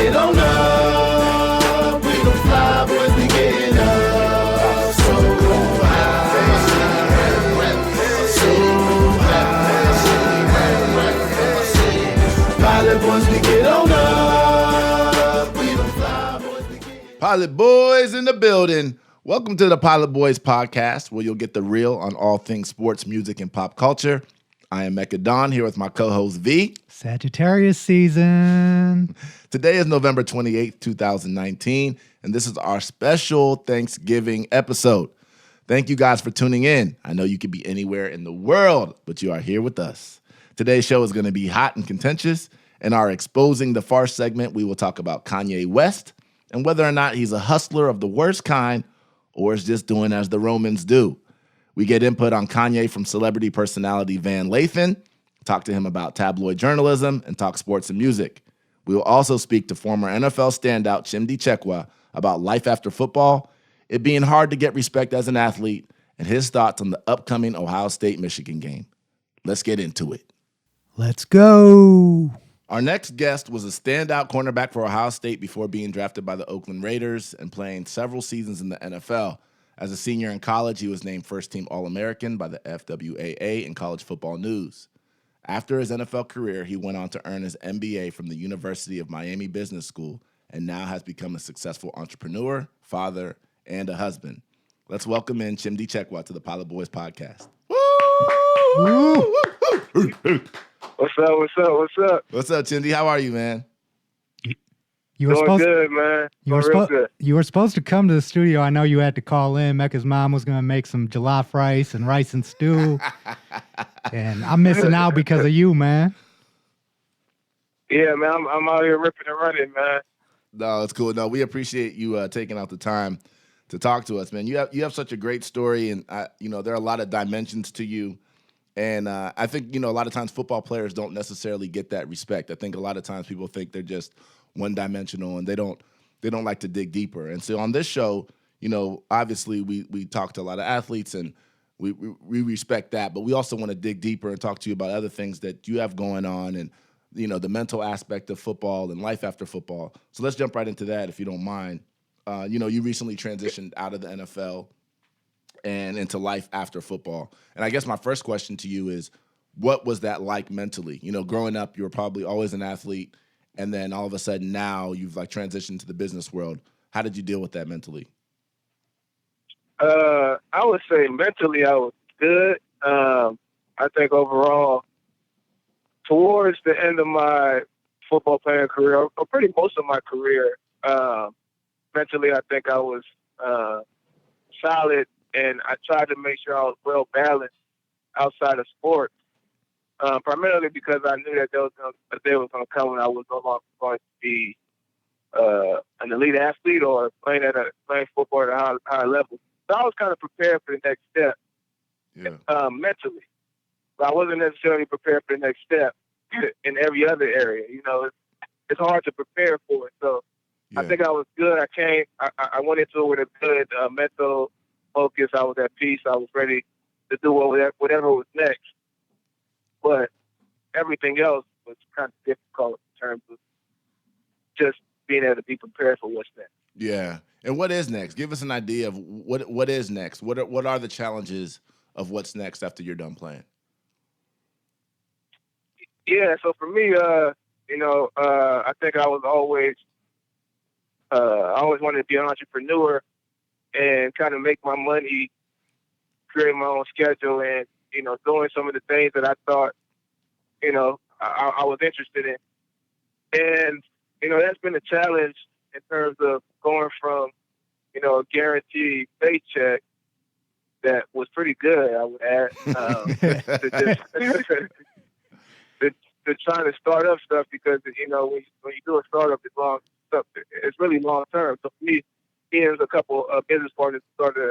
get on up. We don't fly boys, we get up. So high, so high. Pilot boys, we get on up. We don't fly boys, we get up. Pilot Boys in the building. Welcome to the Pilot Boys podcast, where you'll get the real on all things sports, music, and pop culture. I am Mecca Don here with my co-host V. Sagittarius season. Today is November 28th, 2019, and this is our special Thanksgiving episode. Thank you guys for tuning in. I know you could be anywhere in the world, but you are here with us. Today's show is going to be hot and contentious. In our Exposing the Farce segment, we will talk about Kanye West and whether or not he's a hustler of the worst kind or is just doing as the Romans do. We get input on Kanye from celebrity personality Van Lathan, talk to him about tabloid journalism, and talk sports and music. We will also speak to former NFL standout Chimdi Chekwa about life after football, it being hard to get respect as an athlete, and his thoughts on the upcoming Ohio State-Michigan game. Let's get into it. Let's go. Our next guest was a standout cornerback for Ohio State before being drafted by the Oakland Raiders and playing several seasons in the NFL. As a senior in college, he was named first-team All-American by the FWAA in College Football News. After his NFL career, he went on to earn his MBA from the University of Miami Business School and now has become a successful entrepreneur, father, and a husband. Let's welcome in Chimdi Chekwa to the Pilot Boys podcast. Woo. What's up? What's up, Chimdi? How are you, man? You were Doing supposed good, man. you were, Doing real spo- good. you were supposed to come to the studio. I know you had to call in. Mecca's mom was going to make some jollof rice and rice and stew. And I'm missing out because of you, man. Yeah, man. I'm out here ripping and running, man. No, it's cool. No, we appreciate you taking out the time to talk to us, man. You have such a great story, and there are a lot of dimensions to you. And I think, a lot of times football players don't necessarily get that respect. I think a lot of times people think they're just one-dimensional and they don't like to dig deeper. And so on this show, obviously we talk to a lot of athletes and we respect that, but we also want to dig deeper and talk to you about other things that you have going on and, the mental aspect of football and life after football. So let's jump right into that if you don't mind. You recently transitioned out of the NFL and into life after football. And I guess my first question to you is, what was that like mentally? Growing up, you were probably always an athlete, and then all of a sudden now you've transitioned to the business world. How did you deal with that mentally? I would say mentally I was good. I think overall, towards the end of my football playing career, or pretty most of my career, mentally I think I was solid, and I tried to make sure I was well balanced outside of sports. Primarily because I knew that the day was going to come when I was no longer going to be an elite athlete or playing football at a high level. So I was kind of prepared for the next step mentally. But I wasn't necessarily prepared for the next step in every other area. It's hard to prepare for it. So I think I was good. I went into it with a good mental focus. I was at peace. I was ready to do whatever was next. But everything else was kind of difficult in terms of just being able to be prepared for what's next. Yeah. And what is next? Give us an idea of what is next. What are the challenges of what's next after you're done playing? Yeah. So for me, I think I always wanted to be an entrepreneur and kind of make my money, create my own schedule, and doing some of the things that I thought, I was interested in. And, that's been a challenge in terms of going from, a guaranteed paycheck that was pretty good, I would add, to trying to start up stuff because, when you do a startup, it's really long term. So for me, there's a couple of business partners started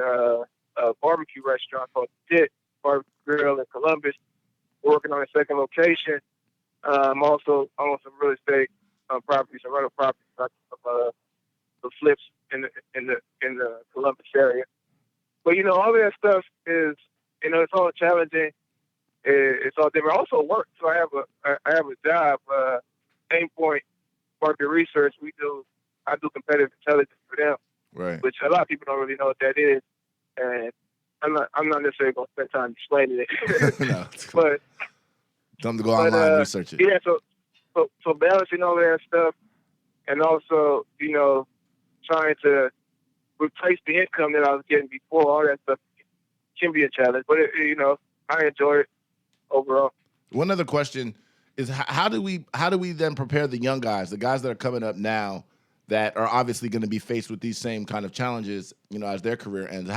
a barbecue restaurant called Pit Barbecue Grill in Columbus. We're working on a second location. I'm also on some real estate properties, some rental properties, like the flips in the Columbus area. But all that stuff is, it's all challenging. It's all different. Also work. So I have a job. Aim Point market research. I do competitive intelligence for them, Right. which a lot of people don't really know what that is. And I'm not necessarily going to spend time explaining it. No, but tell them to go online and research it. Yeah, so balancing all that stuff, and also, trying to replace the income that I was getting before, all that stuff can be a challenge. But, I enjoy it overall. One other question is how do we then prepare the young guys, the guys that are coming up now that are obviously going to be faced with these same kind of challenges, as their career ends?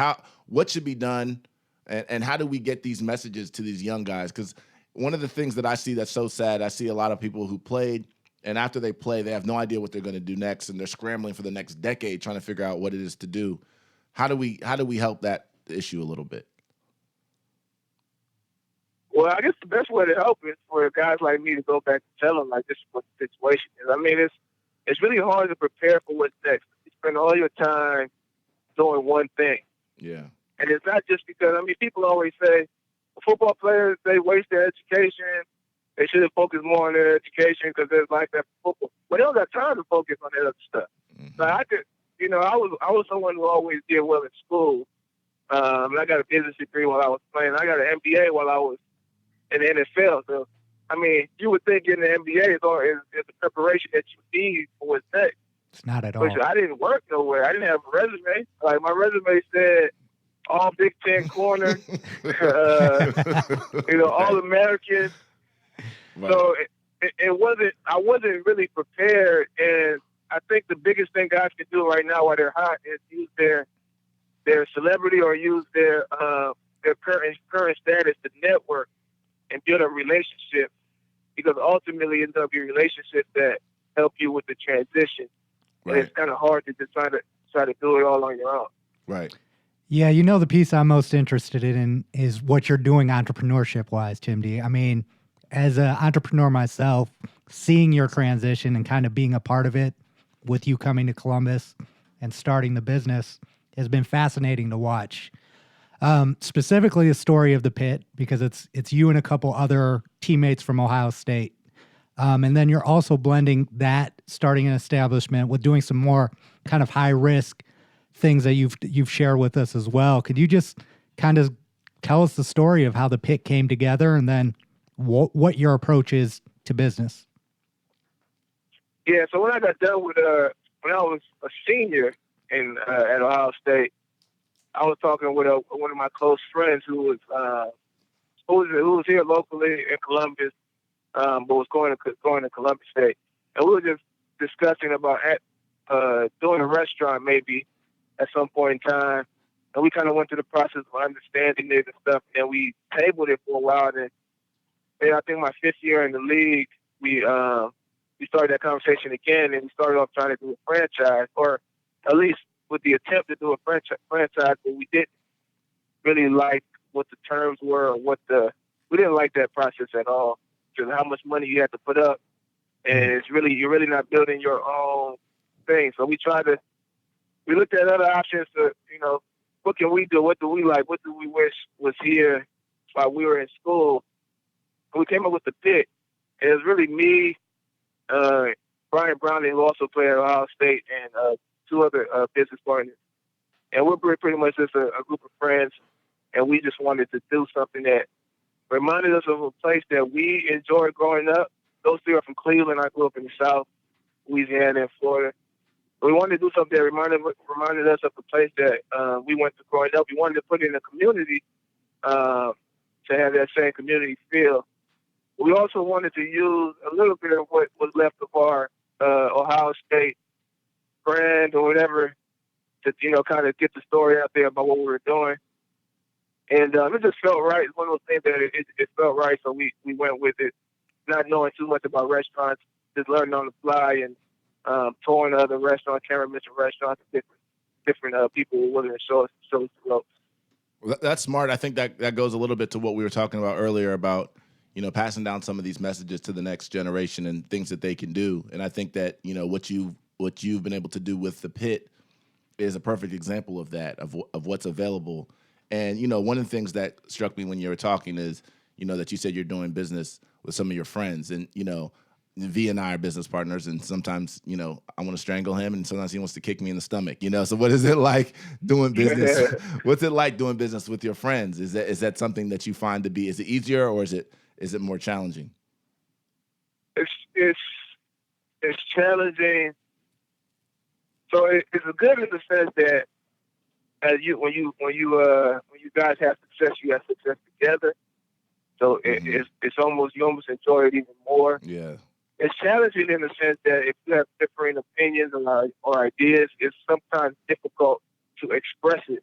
What should be done, and how do we get these messages to these young guys? Because one of the things that I see that's so sad, I see a lot of people who played, and after they play, they have no idea what they're going to do next, and they're scrambling for the next decade trying to figure out what it is to do. How do we help that issue a little bit? Well, I guess the best way to help is for guys like me to go back and tell them, like, this is what the situation is. I mean, it's really hard to prepare for what's next. You spend all your time doing one thing. Yeah. And it's not just because, people always say, football players, they waste their education. They should have focused more on their education because there's like that for football. But they don't got time to focus on that other stuff. Mm-hmm. So I could, I was someone who always did well in school. And I got a business degree while I was playing. I got an MBA while I was in the NFL. So, you would think getting an MBA is the preparation that you need for what's next. It's not at all. But I didn't work nowhere. I didn't have a resume. Like, my resume said all Big Ten corner, all American. Right. So I wasn't really prepared. And I think the biggest thing guys can do right now while they're hot is use their celebrity or use their current status to network and build a relationship, because ultimately it's going to be relationships that help you with the transition. Right. And it's kind of hard to just try to do it all on your own. Right. Yeah, the piece I'm most interested in is what you're doing entrepreneurship-wise, Chimdi. I mean, as an entrepreneur myself, seeing your transition and kind of being a part of it with you coming to Columbus and starting the business has been fascinating to watch. Specifically the story of the Pit, because it's you and a couple other teammates from Ohio State. And then you're also blending that, starting an establishment, with doing some more kind of high-risk things that you've shared with us as well. Could you just kind of tell us the story of how the Pit came together, and then what your approach is to business? Yeah, so when I got done with when I was a senior at Ohio State, I was talking with one of my close friends who was here locally in Columbus, but was going to Columbus State, and we were just discussing about doing a restaurant maybe at some point in time. And we kind of went through the process of understanding it and stuff, and we tabled it for a while. And then I think my 5th year in the league, we started that conversation again, and we started off trying to do a franchise, or at least with the attempt to do a franchise, but we didn't really like what the terms were, or we didn't like that process at all, because how much money you had to put up, and you're really not building your own thing. So we looked at other options to, what can we do? What do we like? What do we wish was here while we were in school? And we came up with the Pit. And it was really me, Brian Browning, who also played at Ohio State, and 2 other business partners. And we're pretty much just a group of friends, and we just wanted to do something that reminded us of a place that we enjoyed growing up. Those 3 are from Cleveland. I grew up in the South, Louisiana, and Florida. We wanted to do something that reminded us of the place that we went to growing up. We wanted to put it in a community to have that same community feel. We also wanted to use a little bit of what was left of our Ohio State brand or whatever to, kind of get the story out there about what we were doing. And it just felt right. It's one of those things that it felt right, so we went with it, not knowing too much about restaurants, just learning on the fly, and touring other restaurants, Cameron Mitchell restaurants, different people who were willing to show us the ropes. Well, that's smart. I think that goes a little bit to what we were talking about earlier about, passing down some of these messages to the next generation and things that they can do. And I think that, what you've been able to do with the Pit is a perfect example of that, of what's available. And, one of the things that struck me when you were talking is, that you said you're doing business with some of your friends. And, V and I are business partners, and sometimes, you know, I want to strangle him, and sometimes he wants to kick me in the stomach, you know? So what is it like doing business? What's it like doing business with your friends? Is that something that you find to be, is it easier or is it more challenging? It's challenging. So it's good in the sense that when you guys have success, you have success together. So it's almost, you almost enjoy it even more. Yeah. It's challenging in the sense that if you have differing opinions or ideas, it's sometimes difficult to express it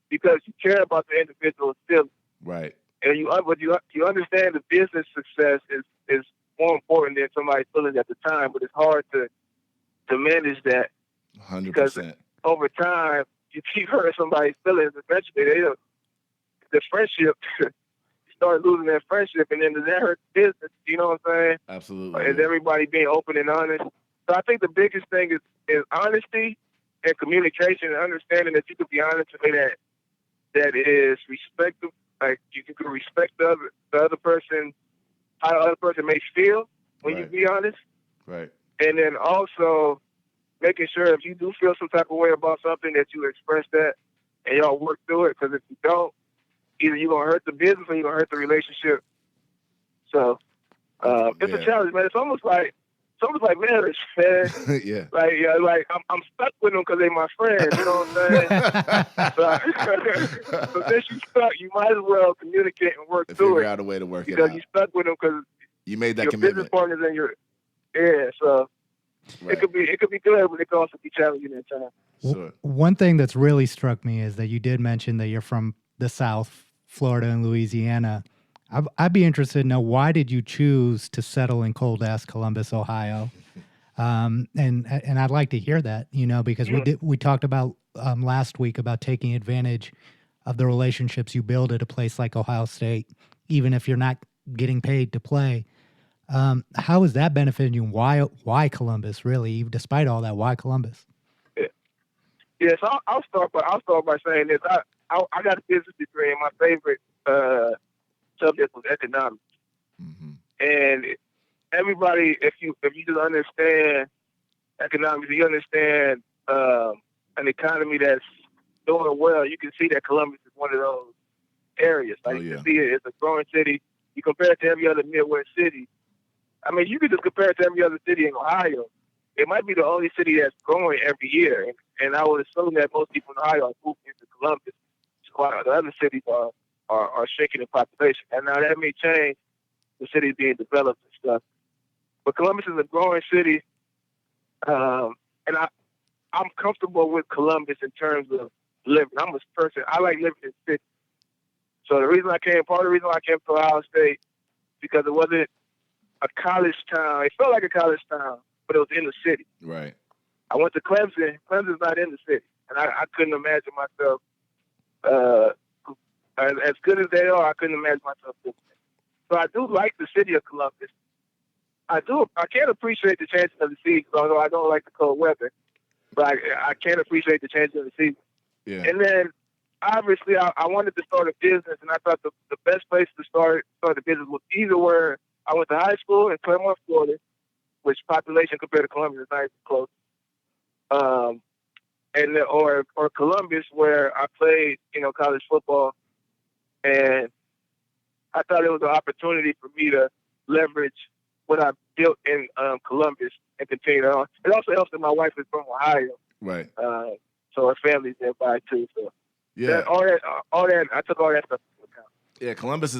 because you care about the individual's feelings. Right. And you understand the business success is more important than somebody's feelings at the time, but it's hard to manage that 100%. because over time you keep hurting somebody's feelings. Eventually, the friendship. Start losing that friendship, and then does that hurt business? You know what I'm saying? Absolutely. Is everybody being open and honest? So I think the biggest thing is honesty and communication and understanding that you can be honest in a way that is respectful. Like you can respect the other person, how the other person may feel when you be honest. Right. And then also making sure if you do feel some type of way about something that you express that and y'all work through it. Because if you don't, either you're going to hurt the business or you're going to hurt the relationship. So it's a challenge, man. It's almost like marriage, man. Yeah. Like I'm stuck with them because they're my friends. You know what I'm saying? So since you're stuck, you might as well communicate and work through it. Figure out a way to work it out. Because you're stuck with them because you made that your commitment. business partners and so right. it could be good, but it could also be challenging at times. Sure. One thing that's really struck me is that you did mention that you're from the South, Florida and Louisiana. I'd be interested to know, why did you choose to settle in cold-ass Columbus, Ohio? And I'd like to hear that, you know, because we talked about last week about taking advantage of the relationships you build at a place like Ohio State, even if you're not getting paid to play. How is that benefiting you? Why Columbus, really? Despite all that, why Columbus? Yes, I'll start by saying this. I got a business degree, and my favorite subject was economics. Mm-hmm. And everybody, if you just understand economics, you understand an economy that's doing well. You can see that Columbus is one of those areas. Like you can see it's a growing city. You compare it to every other Midwest city. I mean, you could just compare it to every other city in Ohio. It might be the only city that's growing every year. And I would assume that most people in Ohio are moving into Columbus. While the other cities are shrinking in population. And now that may change, the city being developed and stuff. But Columbus is a growing city. And I'm comfortable with Columbus in terms of living. I'm a person, I like living in cities. So part of the reason I came to Ohio State, because it wasn't a college town. It felt like a college town, but it was in the city. Right. I went to Clemson. Clemson's not in the city. And I couldn't imagine myself as good as they are, I couldn't imagine myself doing it. So I do like the city of Columbus. I can't appreciate the changing of the season, although I don't like the cold weather. But I can't appreciate the changing of the season. Yeah. And then, obviously, I wanted to start a business, and I thought the best place to start a business was either where I went to high school in Claremont, Florida, which population compared to Columbus is nice and close. Or Columbus, where I played, college football, and I thought it was an opportunity for me to leverage what I built in Columbus and continue on. It also helps that my wife is from Ohio, Right. So her family's nearby too. So Yeah. all that, I took all that stuff into account. Yeah, Columbus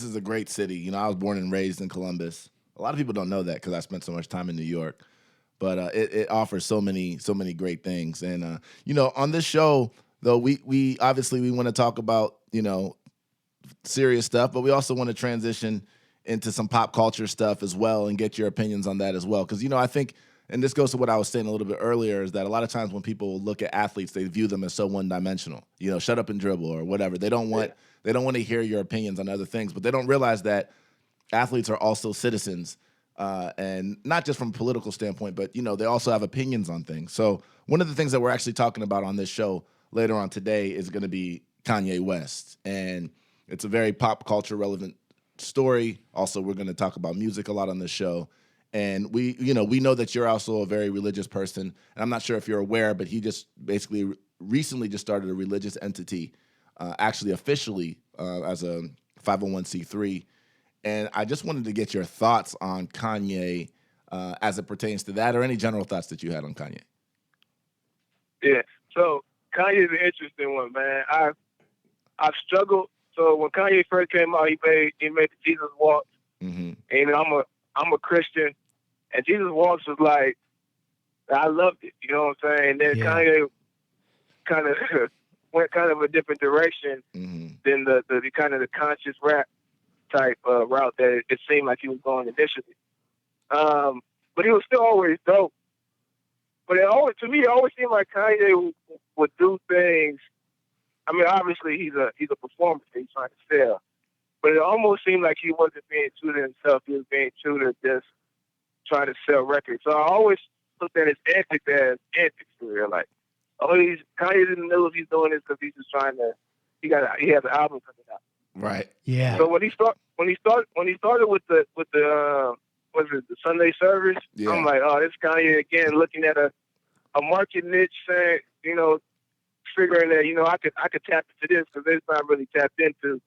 is a great city. I was born and raised in Columbus. A lot of people don't know that because I spent so much time in New York. But it offers so many great things. And on this show, though, we obviously want to talk about serious stuff, but we also want to transition into some pop culture stuff as well and get your opinions on that as well. Because I think, and this goes to what I was saying a little bit earlier, is that a lot of times when people look at athletes, they view them as so one-dimensional. Shut up and dribble or whatever. They don't want to hear your opinions on other things, but they don't realize that athletes are also citizens. And not just from a political standpoint, but, they also have opinions on things. So one of the things that we're actually talking about on this show later on today is going to be Kanye West. And it's a very pop culture relevant story. Also, we're going to talk about music a lot on this show. And we know that you're also a very religious person. And I'm not sure if you're aware, but he just basically recently just started a religious entity, actually officially as a 501c3. And I just wanted to get your thoughts on Kanye as it pertains to that, or any general thoughts that you had on Kanye. Yeah. So Kanye is an interesting one, man. I've struggled. So when Kanye first came out, he made the Jesus Walk. Mm-hmm. And I'm a Christian, and Jesus Walks was like, I loved it. You know what I'm saying? And then Kanye kind of went kind of a different direction than the kind of the conscious rap type route that it seemed like he was going initially. But he was still always dope. But to me, it always seemed like Kanye would do things. I mean, obviously he's a performer that he's trying to sell, but it almost seemed like he wasn't being true to himself. He was being true to just trying to sell records. So I always looked at his antics as antics for real. Like, Kanye didn't know if he's doing this because he's just trying to. He has an album coming out. Right. Yeah. So when he started with the Sunday service, I'm like, oh, this Kanye again looking at a market niche, saying, figuring that I could tap into this because it's not really tapped into,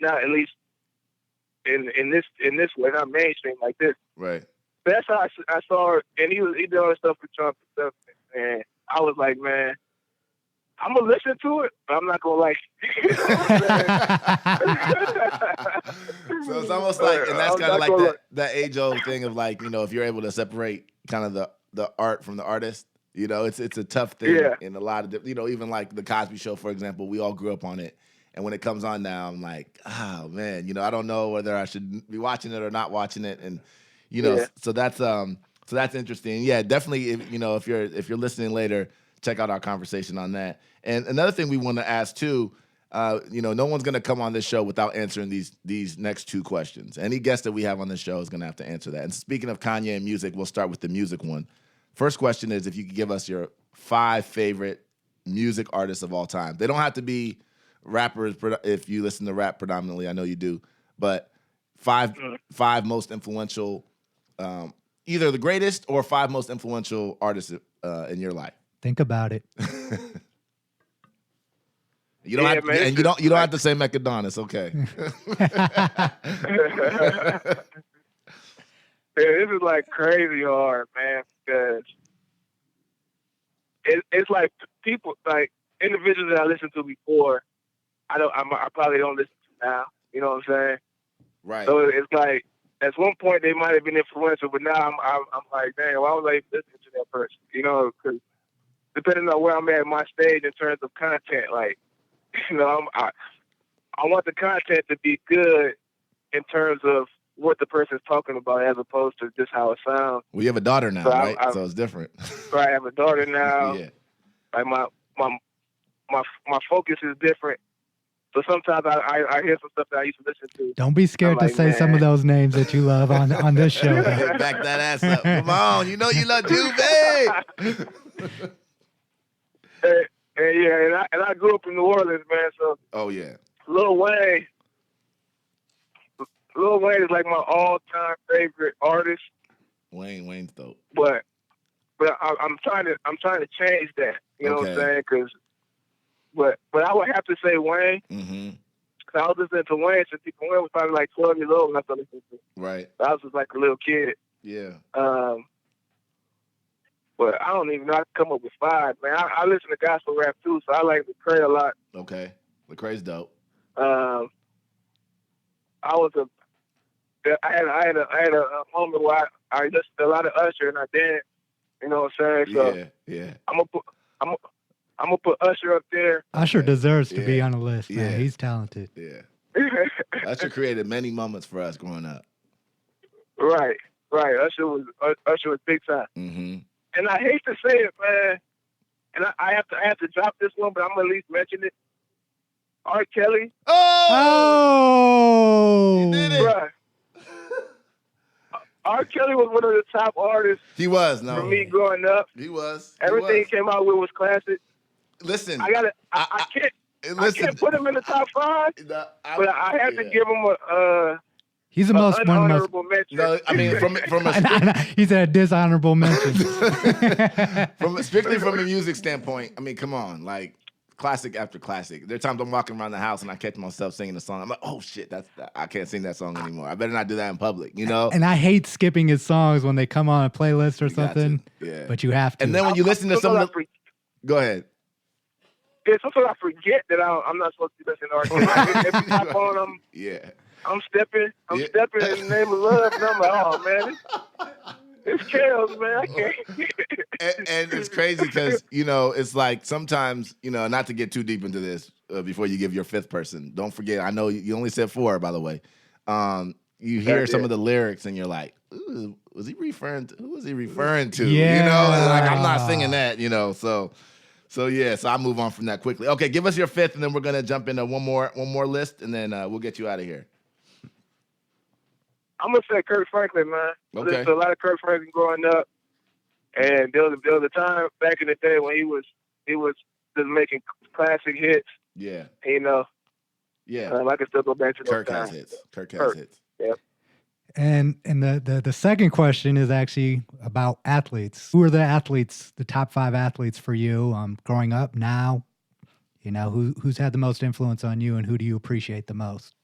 not at least in this way, not mainstream like this. Right. But that's how I saw it, and he did all this stuff for Trump and stuff, and I was like, man, I'm gonna listen to it, but I'm not gonna like it. So it's almost like, and that's kind of like that age-old thing of like, if you're able to separate kind of the art from the artist, it's a tough thing in a lot of even like the Cosby Show, for example. We all grew up on it, and when it comes on now, I'm like, oh man, I don't know whether I should be watching it or not watching it, and so that's interesting. Yeah, definitely. If you're listening later, check out our conversation on that. And another thing we want to ask too, no one's going to come on this show without answering these next two questions. Any guest that we have on this show is going to have to answer that. And speaking of Kanye and music, we'll start with the music one. First question is if you could give us your 5 favorite music artists of all time. They don't have to be rappers if you listen to rap predominantly. I know you do. But five most influential, either the greatest or 5 most influential artists in your life. Think about it. You don't you don't have to say Macadon. It's okay. This is like crazy hard, man, because it's like people, like individuals that I listened to before, I probably don't listen to now. You know what I'm saying? Right. So it's like at one point they might have been influential, but now I'm like, dang, why was I even listening to that person? Because depending on where I'm at my stage in terms of content, like, I want the content to be good in terms of what the person's talking about as opposed to just how it sounds. Well, you have a daughter now, right? So it's different. Right, I have a daughter now. Yeah. Like my focus is different. So sometimes I hear some stuff that I used to listen to. Don't be scared to say some of those names that you love on this show. Back that ass up. Come on. You love Juve. And I grew up in New Orleans, man. So oh yeah, Lil Wayne is like my all-time favorite artist. Wayne's dope. But I'm trying to change that. You know what I'm saying? But I would have to say Wayne. Mm-hmm. Cause I was listening to Wayne since Wayne was probably like 12 years old when I started listening to him. Right. I was just like a little kid. Yeah. But I don't even know how to come up with 5, man. I listen to gospel rap too, so I like Lecrae a lot. Okay. Lecrae's dope. I had a moment where I listened to a lot of Usher and I didn't. You know what I'm saying? So yeah. I'm gonna put Usher up there. Usher deserves to be on the list, man. Yeah. He's talented. Yeah. Usher created many moments for us growing up. Right. Usher was big time. Mm-hmm. And I hate to say it, man. And I have to drop this one, but I'm gonna at least mention it. R. Kelly. Oh! You did it. Right. R. Kelly was one of the top artists. He was, for me growing up. He was. Everything he came out with was classic. Listen, I can't put him in the top 5, but I have to give him he's the most honorable mention. mention. No, I mean from a He said dishonorable mention. strictly from a music standpoint. I mean, come on, like classic after classic. There are times I'm walking around the house and I catch myself singing a song. I'm like, oh shit, I can't sing that song anymore. I better not do that in public, you know. And I hate skipping his songs when they come on a playlist or something. Yeah. But you have to. And then when you listen to some of the, go ahead. Yeah, sometimes I forget that I'm not supposed to be listening to artists. Every time on, I'm stepping in the name of love, and I'm like, oh man, it's chaos, man. I can't. and it's crazy because it's like sometimes not to get too deep into this before you give your fifth person. Don't forget, I know you only said 4, by the way. You hear some of the lyrics and you're like, ooh, was he referring to? Who was he referring to? Yeah. Like I'm not singing that. So I move on from that quickly. Okay, give us your fifth, and then we're gonna jump into one more list, and then we'll get you out of here. I'm gonna say Kirk Franklin, man. Okay. There's a lot of Kirk Franklin growing up, and there was a time back in the day when he was just making classic hits. Yeah. Yeah. I can still go back to those Kirk times. has hits. Kirk has hits. Yeah. And the second question is actually about athletes. Who are the top 5 athletes for you growing up now? Who's had the most influence on you, and who do you appreciate the most?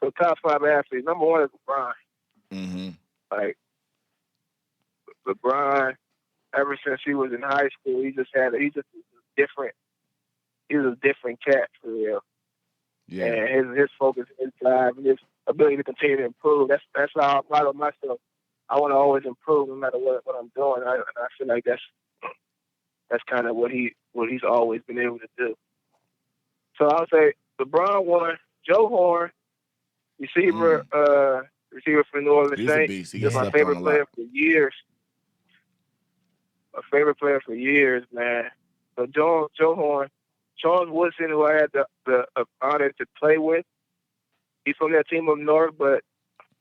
So top 5 athletes. Number 1 is LeBron. Mm-hmm. Like LeBron, ever since he was in high school, he's just different. He's a different cat for real. Yeah. And his focus, his drive, and his ability to continue to improve. That's how I model myself. I want to always improve no matter what I'm doing. I feel like that's kind of what he's always been able to do. So I'll say LeBron 1, Joe Horn, receiver for New Orleans Saints. He's my favorite player for years. My favorite player for years, man. So Joe Horn, Charles Woodson, who I had the honor to play with. He's from that team up north, but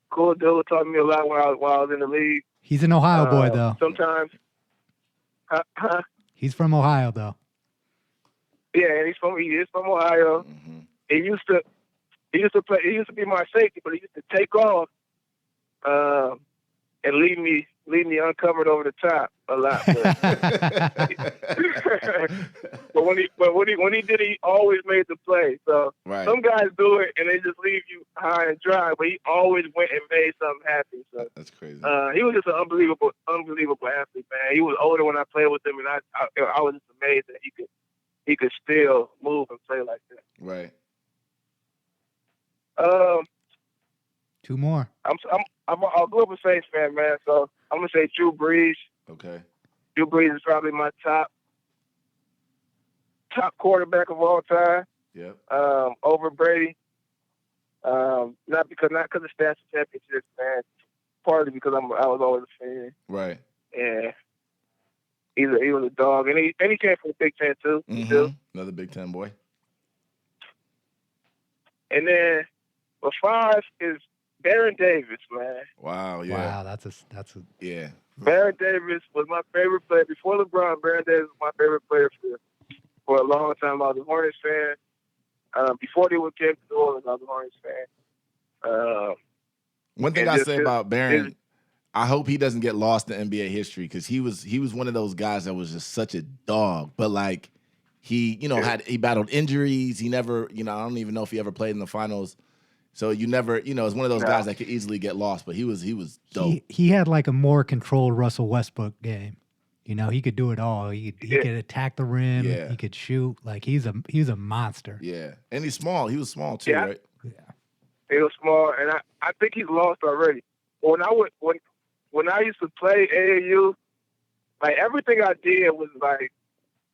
cool dude, taught me a lot while I was in the league. He's an Ohio boy, though. Sometimes. He's from Ohio, though. Yeah, and he is from Ohio. Mm-hmm. He used to be my safety, but he used to take off and leave me uncovered over the top a lot. But when he did, he always made the play. So some guys do it and they just leave you high and dry, but he always went and made something happen. So that's crazy. He was just an unbelievable athlete, man. He was older when I played with him, and I was just amazed that he could still move and play like that. Right. 2 more. I'll go up a Saints fan, man. So I'm gonna say Drew Brees. Okay. Drew Brees is probably my top quarterback of all time. Yep. Over Brady. Not because of stats and championships, man. Partly because I was always a fan. Right. Yeah. He was a dog, and he came from the Big Ten too. Mm-hmm. Another Big Ten boy. And then, 5 is Baron Davis, man. Wow. Yeah. Wow. That's a yeah. Baron Davis was my favorite player before LeBron. Baron Davis was my favorite player for a long time. I was a Hornets fan. Before they would get to New Orleans, I was a Hornets fan. One thing I say about Baron, I hope he doesn't get lost in NBA history because he was one of those guys that was just such a dog. But like he battled injuries. He never, I don't even know if he ever played in the finals. So you never, it's one of those guys that could easily get lost. But he was dope. He had like a more controlled Russell Westbrook game. He could do it all. He could attack the rim. Yeah. He could shoot. Like he's a monster. Yeah, and he's small. He was small too, right? Yeah. He was small, and I think he's lost already. When I used to play AAU, like everything I did was like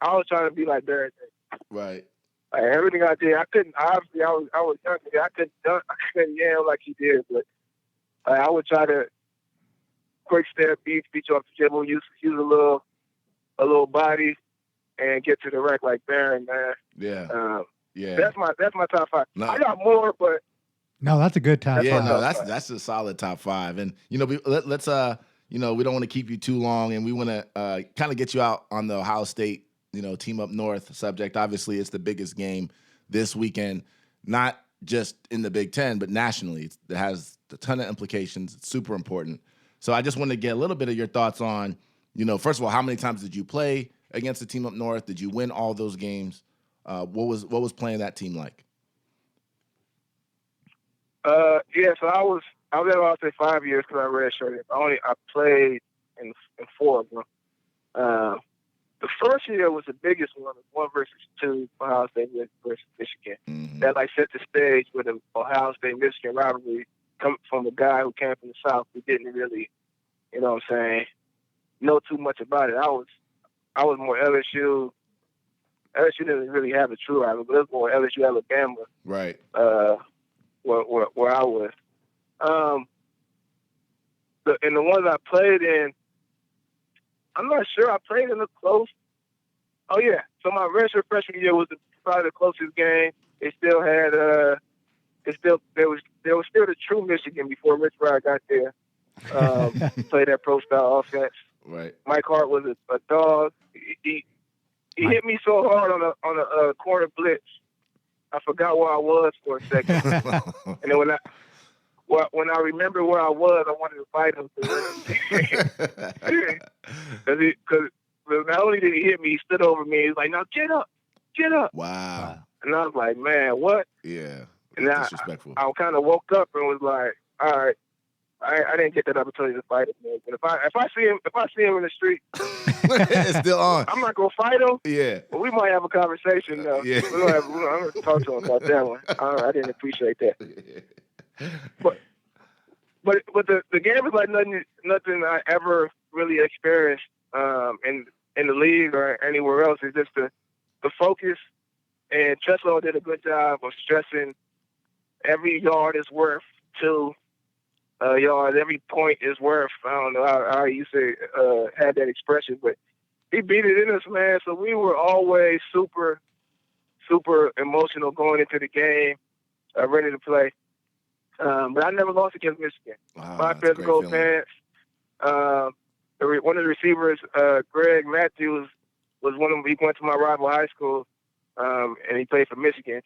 I was trying to be like Baron Davis. Right. Like everything I did, I couldn't. Obviously, I was young. I couldn't yell like he did, but I would try to quick step, beat you off the dribble, use a little body, and get to the rack like Baron, man. Yeah. Yeah. That's my top 5. No. I got more, but No, that's a good top Yeah, 5. no, that's a solid top 5. And let's we don't want to keep you too long, and we want to kind of get you out on the Ohio State, team up north subject. Obviously, it's the biggest game this weekend. Not just in the Big Ten, but nationally. It has a ton of implications. It's super important. So I just wanted to get a little bit of your thoughts on, first of all, how many times did you play against the team up north? Did you win all those games? What was playing that team like? Yeah, so I was at Ohio State 5 years because I redshirted. I played in 4 of them. The first year was the biggest one versus 2, Ohio State versus Michigan. Mm-hmm. That set the stage with the Ohio State Michigan rivalry coming from a guy who came from the South who didn't really, know too much about it. I was more LSU. LSU didn't really have a true rival, but it was more LSU Alabama. Right. Where I was. The ones I played in, I'm not sure. I played in the close. Oh yeah. So my redshirt freshman year was probably the closest game. It still had there was still the true Michigan before Rich Rod got there. Played that pro style offense. Right. Mike Hart was a dog. He hit me so hard on a corner blitz. I forgot where I was for a second. And then when I remember where I was, I wanted to fight him. Because not only did he hit me, he stood over me. He was like, "Now get up, get up." Wow. And I was like, "Man, what?" Yeah. And disrespectful. I kind of woke up and was like, "All right, I didn't get that opportunity to fight him, man. But if I see him in the street, it's still on. I'm not gonna fight him. Yeah. But we might have a conversation though. Yeah. I'm gonna talk to him about that one. I didn't appreciate that. But the game is like nothing I ever really experienced in the league or anywhere else. It's just the focus, and Cheslow did a good job of stressing every yard is worth 2 yards. Every point is worth, I don't know how you say had that expression, but he beat it in us, man. So we were always super, super emotional going into the game, ready to play. But I never lost against Michigan. Wow, 5 pairs of gold pants. One of the receivers, Greg Matthews, was one of them. He went to my rival high school, and he played for Michigan.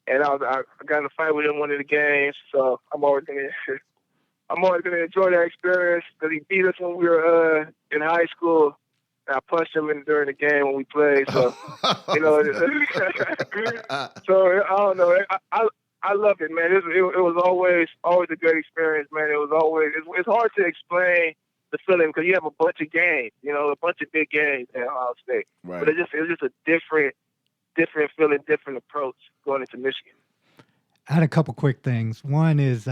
And I got in a fight with him one of the games, so I'm always gonna enjoy that experience because he beat us when we were in high school. And I punched him during the game when we played. So so I don't know. I loved it, man. It was always a good experience, man. It's hard to explain the feeling because you have a bunch of games, a bunch of big games at Ohio State. Right. But it's just a different feeling, different approach going into Michigan. I had a couple quick things. One is,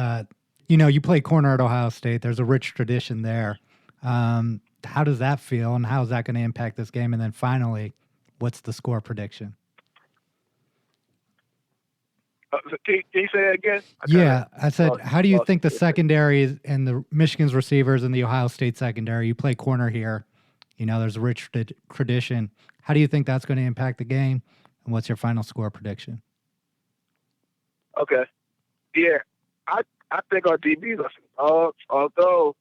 you play corner at Ohio State. There's a rich tradition there. How does that feel, and how is that going to impact this game? And then finally, what's the score prediction? Can you say that again? I said, how do you think the secondary and the Michigan's receivers and the Ohio State secondary, you play corner here, there's a rich tradition. How do you think that's going to impact the game? And what's your final score prediction? Okay. Yeah, I think our DBs are although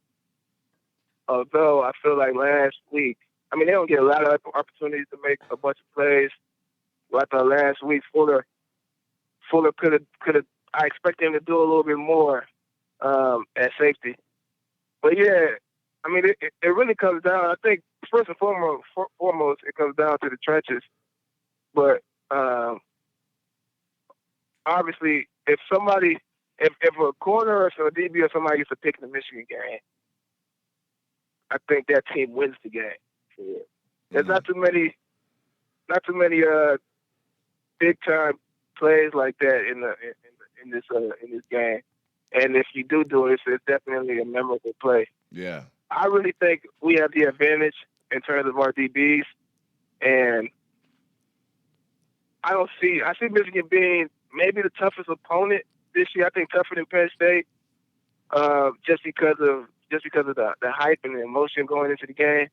I feel like last week, they don't get a lot of opportunities to make a bunch of plays. But I thought last week Fuller could have. I expect him to do a little bit more at safety. But yeah, it really comes down. I think first and foremost, it comes down to the trenches. But obviously, if a corner or a DB or somebody gets a pick in the Michigan game, I think that team wins the game. Yeah. There's not too many big time plays like that in this game, and if you do it, it's definitely a memorable play. Yeah, I really think we have the advantage in terms of our DBs, and I see Michigan being maybe the toughest opponent this year. I think tougher than Penn State, just because of the hype and the emotion going into the game.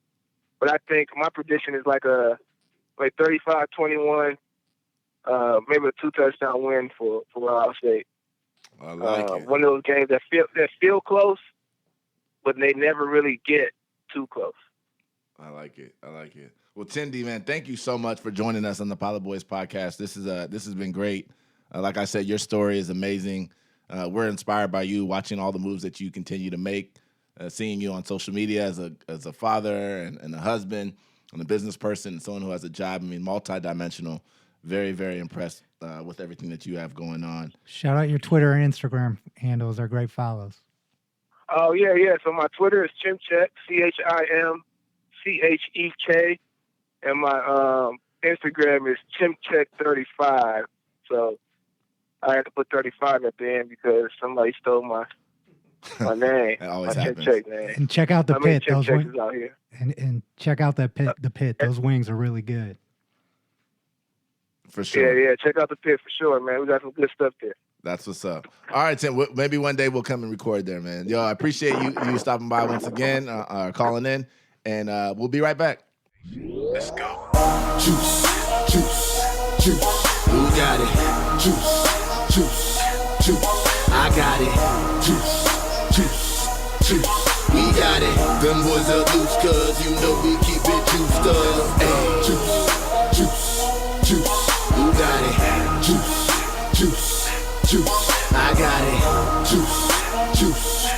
But I think my prediction is like 35-21. Maybe a 2-touchdown win for Ohio State. I like it. One of those games that feel close, but they never really get too close. I like it. Well, Chimdi, man, thank you so much for joining us on the Pilot Boys podcast. This has been great. Like I said, your story is amazing. We're inspired by you, watching all the moves that you continue to make, seeing you on social media as a father and a husband and a business person and someone who has a job. I mean, multidimensional. Very, very impressed with everything that you have going on. Shout out your Twitter and Instagram handles. They're great follows. Oh, yeah. So my Twitter is Chimchek, ChimChek, and my Instagram is Chimchek35. So I had to put 35 at the end because somebody stole my name. That always my happens. Chimchek name. And check out the pit. Those Chimchek is out here. and check out the pit. Those wings are really good. For sure. Yeah. Check out the pit for sure, man. We got some good stuff there. That's what's up. All right, Tim. Maybe one day we'll come and record there, man. Yo, I appreciate you stopping by once again, calling in, and we'll be right back. Let's go. Juice. Who got it? Juice. I got it. Juice. We got it. Them boys are loose, cuz you know we keep it juiced up. Hey, juice. Who got it? Juice. I got it. Juice.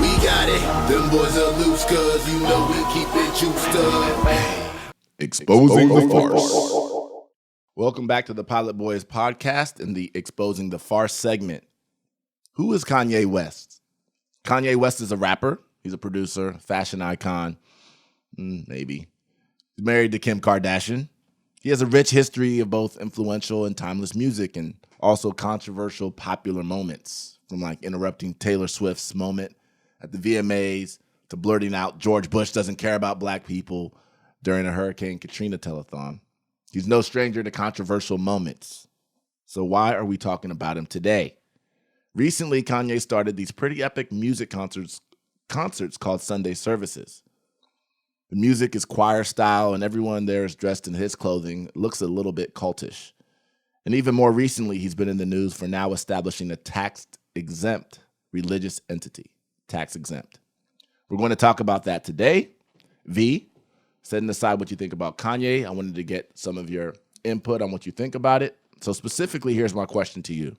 We got it. Them boys are loose, cuz you know we keep it juiced up. Hey. Exposing the farce. Welcome back to the Pilot Boys podcast in the Exposing the Farce segment. Who is Kanye West? Kanye West is a rapper. He's a producer, fashion icon. Maybe. He's married to Kim Kardashian. He has a rich history of both influential and timeless music and also controversial popular moments, from like interrupting Taylor Swift's moment at the VMAs to blurting out George Bush doesn't care about black people during a Hurricane Katrina telethon. He's no stranger to controversial moments. So why are we talking about him today? Recently, Kanye started these pretty epic music concerts called Sunday services. The music is choir style, and everyone there is dressed in his clothing. It looks a little bit cultish. And even more recently, he's been in the news for now establishing a tax-exempt religious entity. Tax-exempt. We're going to talk about that today. V, setting aside what you think about Kanye, I wanted to get some of your input on what you think about it. So specifically, here's my question to you.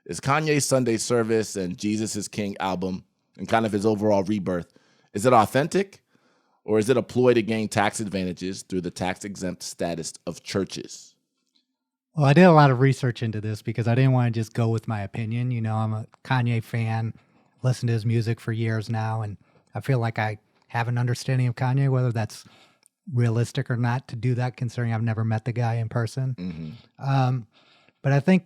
Is Kanye's Sunday Service and Jesus is King album and kind of his overall rebirth, is it authentic? Or is it a ploy to gain tax advantages through the tax-exempt status of churches? Well, I did a lot of research into this because I didn't want to just go with my opinion. You know, I'm a Kanye fan, listened to his music for years now, and I feel like I have an understanding of Kanye, whether that's realistic or not to do that, considering I've never met the guy in person. But I think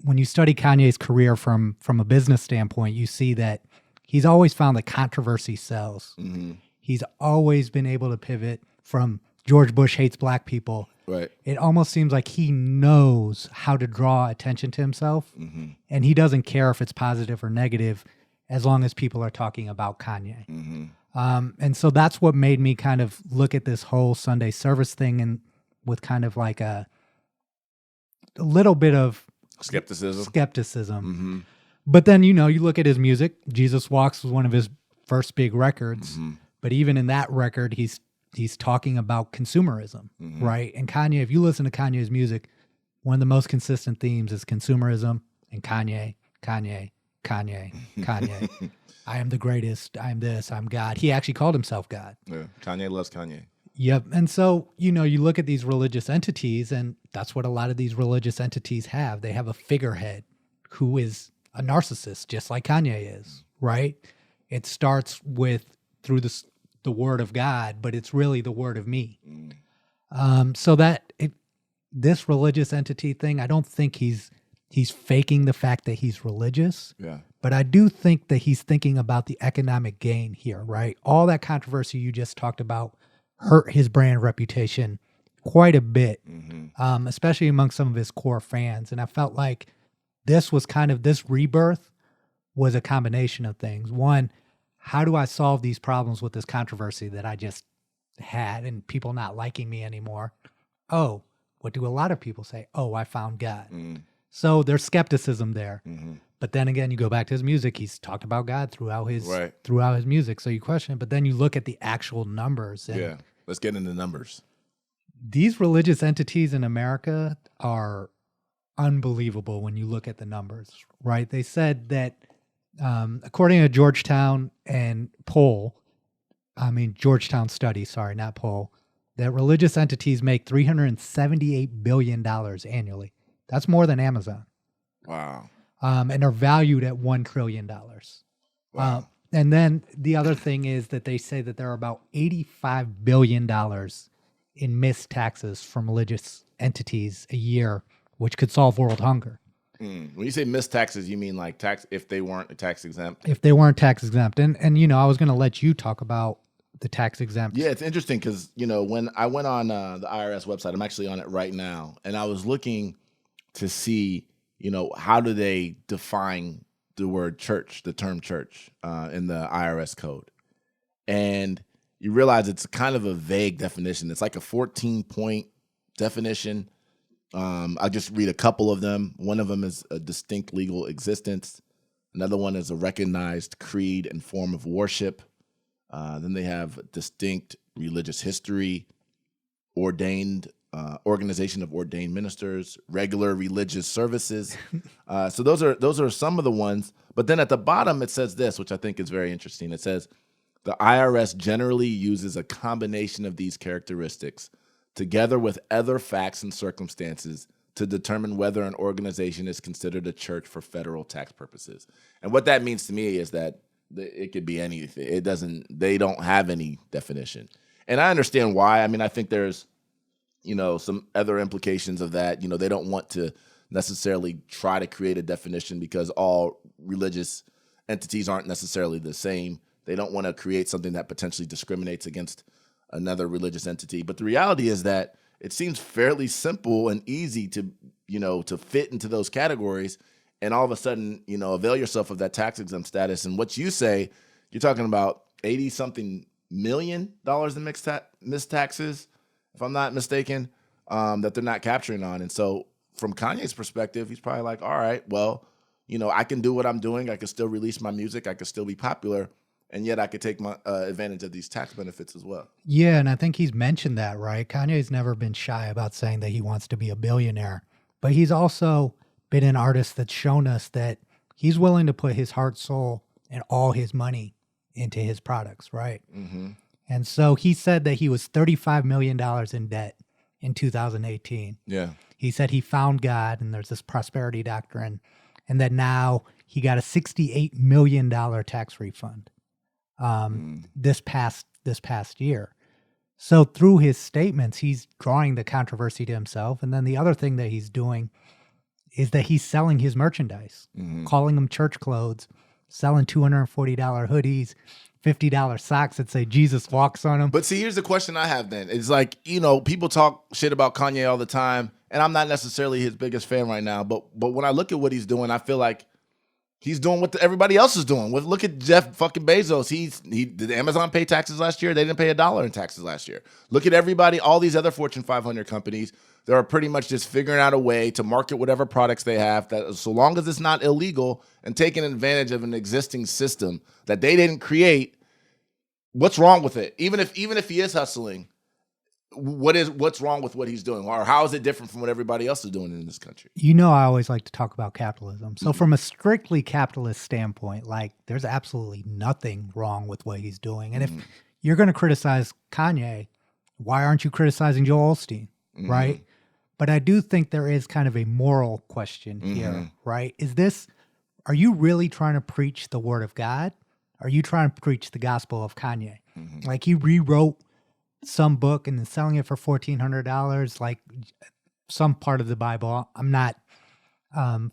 when you study Kanye's career from a business standpoint, you see that he's always found that controversy sells. He's always been able to pivot from George Bush hates black people. Right. It almost seems like he knows how to draw attention to himself, and he doesn't care if it's positive or negative as long as people are talking about Kanye. And so that's what made me kind of look at this whole Sunday service thing and with kind of like a little bit of skepticism. But then, you know, you look at his music. Jesus Walks was one of his first big records. But even in that record, he's talking about consumerism, right? And Kanye, if you listen to Kanye's music, one of the most consistent themes is consumerism and Kanye. I am the greatest. I'm this. I'm God. He actually called himself God. Yeah. Kanye loves Kanye. Yep. And so, you know, you look at these religious entities, and that's what a lot of these religious entities have. They have a figurehead who is a narcissist, just like Kanye is, right? It starts through the word of God, but it's really the word of me. So this religious entity thing, I don't think he's faking the fact that he's religious. Yeah. But I do think that he's thinking about the economic gain here, right? All that controversy you just talked about hurt his brand reputation quite a bit, especially among some of his core fans. And I felt like this rebirth was a combination of things. One, how do I solve these problems with this controversy that I just had and people not liking me anymore? Oh, what do a lot of people say? Oh, I found God. So there's skepticism there. But then again, you go back to his music. He's talked about God throughout his music. So you question it. But then you look at the actual numbers. And let's get into numbers. These religious entities in America are unbelievable when you look at the numbers, right? They said that according to Georgetown study, sorry, not poll, that religious entities make $378 billion annually. That's more than Amazon. Wow. And are valued at $1 trillion. Wow. And then the other thing is that they say that there are about $85 billion in missed taxes from religious entities a year, which could solve world hunger. When you say missed taxes, you mean like tax if they weren't tax exempt? If they weren't tax exempt. And I was going to let you talk about the tax exempt. Yeah, it's interesting because, when I went on the IRS website, I'm actually on it right now, and I was looking to see, how do they define the word church, the term church, in the IRS code. And you realize it's kind of a vague definition. It's like a 14-point definition. I'll just read a couple of them. One of them is a distinct legal existence. Another one is a recognized creed and form of worship. Then they have distinct religious history, ordained organization of ordained ministers, regular religious services. So those are some of the ones. But then at the bottom it says this, which I think is very interesting. It says the IRS generally uses a combination of these characteristics together with other facts and circumstances to determine whether an organization is considered a church for federal tax purposes. And what that means to me is that it could be anything. They don't have any definition. And I understand why. I mean, I think there's, some other implications of that. They don't want to necessarily try to create a definition because all religious entities aren't necessarily the same. They don't want to create something that potentially discriminates against another religious entity. But the reality is that it seems fairly simple and easy to, to fit into those categories. And all of a sudden, avail yourself of that tax exempt status. And what you say, you're talking about 80-something million dollars in missed taxes, if I'm not mistaken, that they're not capturing on. And so from Kanye's perspective, he's probably like, all right, well, I can do what I'm doing. I can still release my music. I can still be popular. And yet I could take my advantage of these tax benefits as well. Yeah, and I think he's mentioned that, right? Kanye's never been shy about saying that he wants to be a billionaire. But he's also been an artist that's shown us that he's willing to put his heart, soul, and all his money into his products, right? Mm-hmm. And so he said that he was $35 million in debt in 2018. Yeah. He said he found God, and there's this prosperity doctrine, and that now he got a $68 million tax refund this past year. So through his statements, he's drawing the controversy to himself. And then the other thing that he's doing is that he's selling his merchandise, calling them church clothes, selling $240 hoodies, $50 socks that say Jesus walks on them. But see, here's the question I have then. It's like, people talk shit about Kanye all the time, and I'm not necessarily his biggest fan right now. But when I look at what he's doing, I feel like he's doing what everybody else is doing. Look at Jeff fucking Bezos. He did Amazon pay taxes last year? They didn't pay $1 in taxes last year. Look at everybody, all these other Fortune 500 companies. They're pretty much just figuring out a way to market whatever products they have, that so long as it's not illegal and taking advantage of an existing system that they didn't create. What's wrong with it? Even if he is hustling, what's wrong with what he's doing? Or how is it different from what everybody else is doing in this country? I always like to talk about capitalism. So from a strictly capitalist standpoint, there's absolutely nothing wrong with what he's doing. And if you're going to criticize Kanye, why aren't you criticizing Joel Osteen, right? But I do think there is kind of a moral question here, right? Are you really trying to preach the word of God? Are you trying to preach the gospel of Kanye? Like he rewrote some book and then selling it for $1,400, like some part of the Bible. I'm not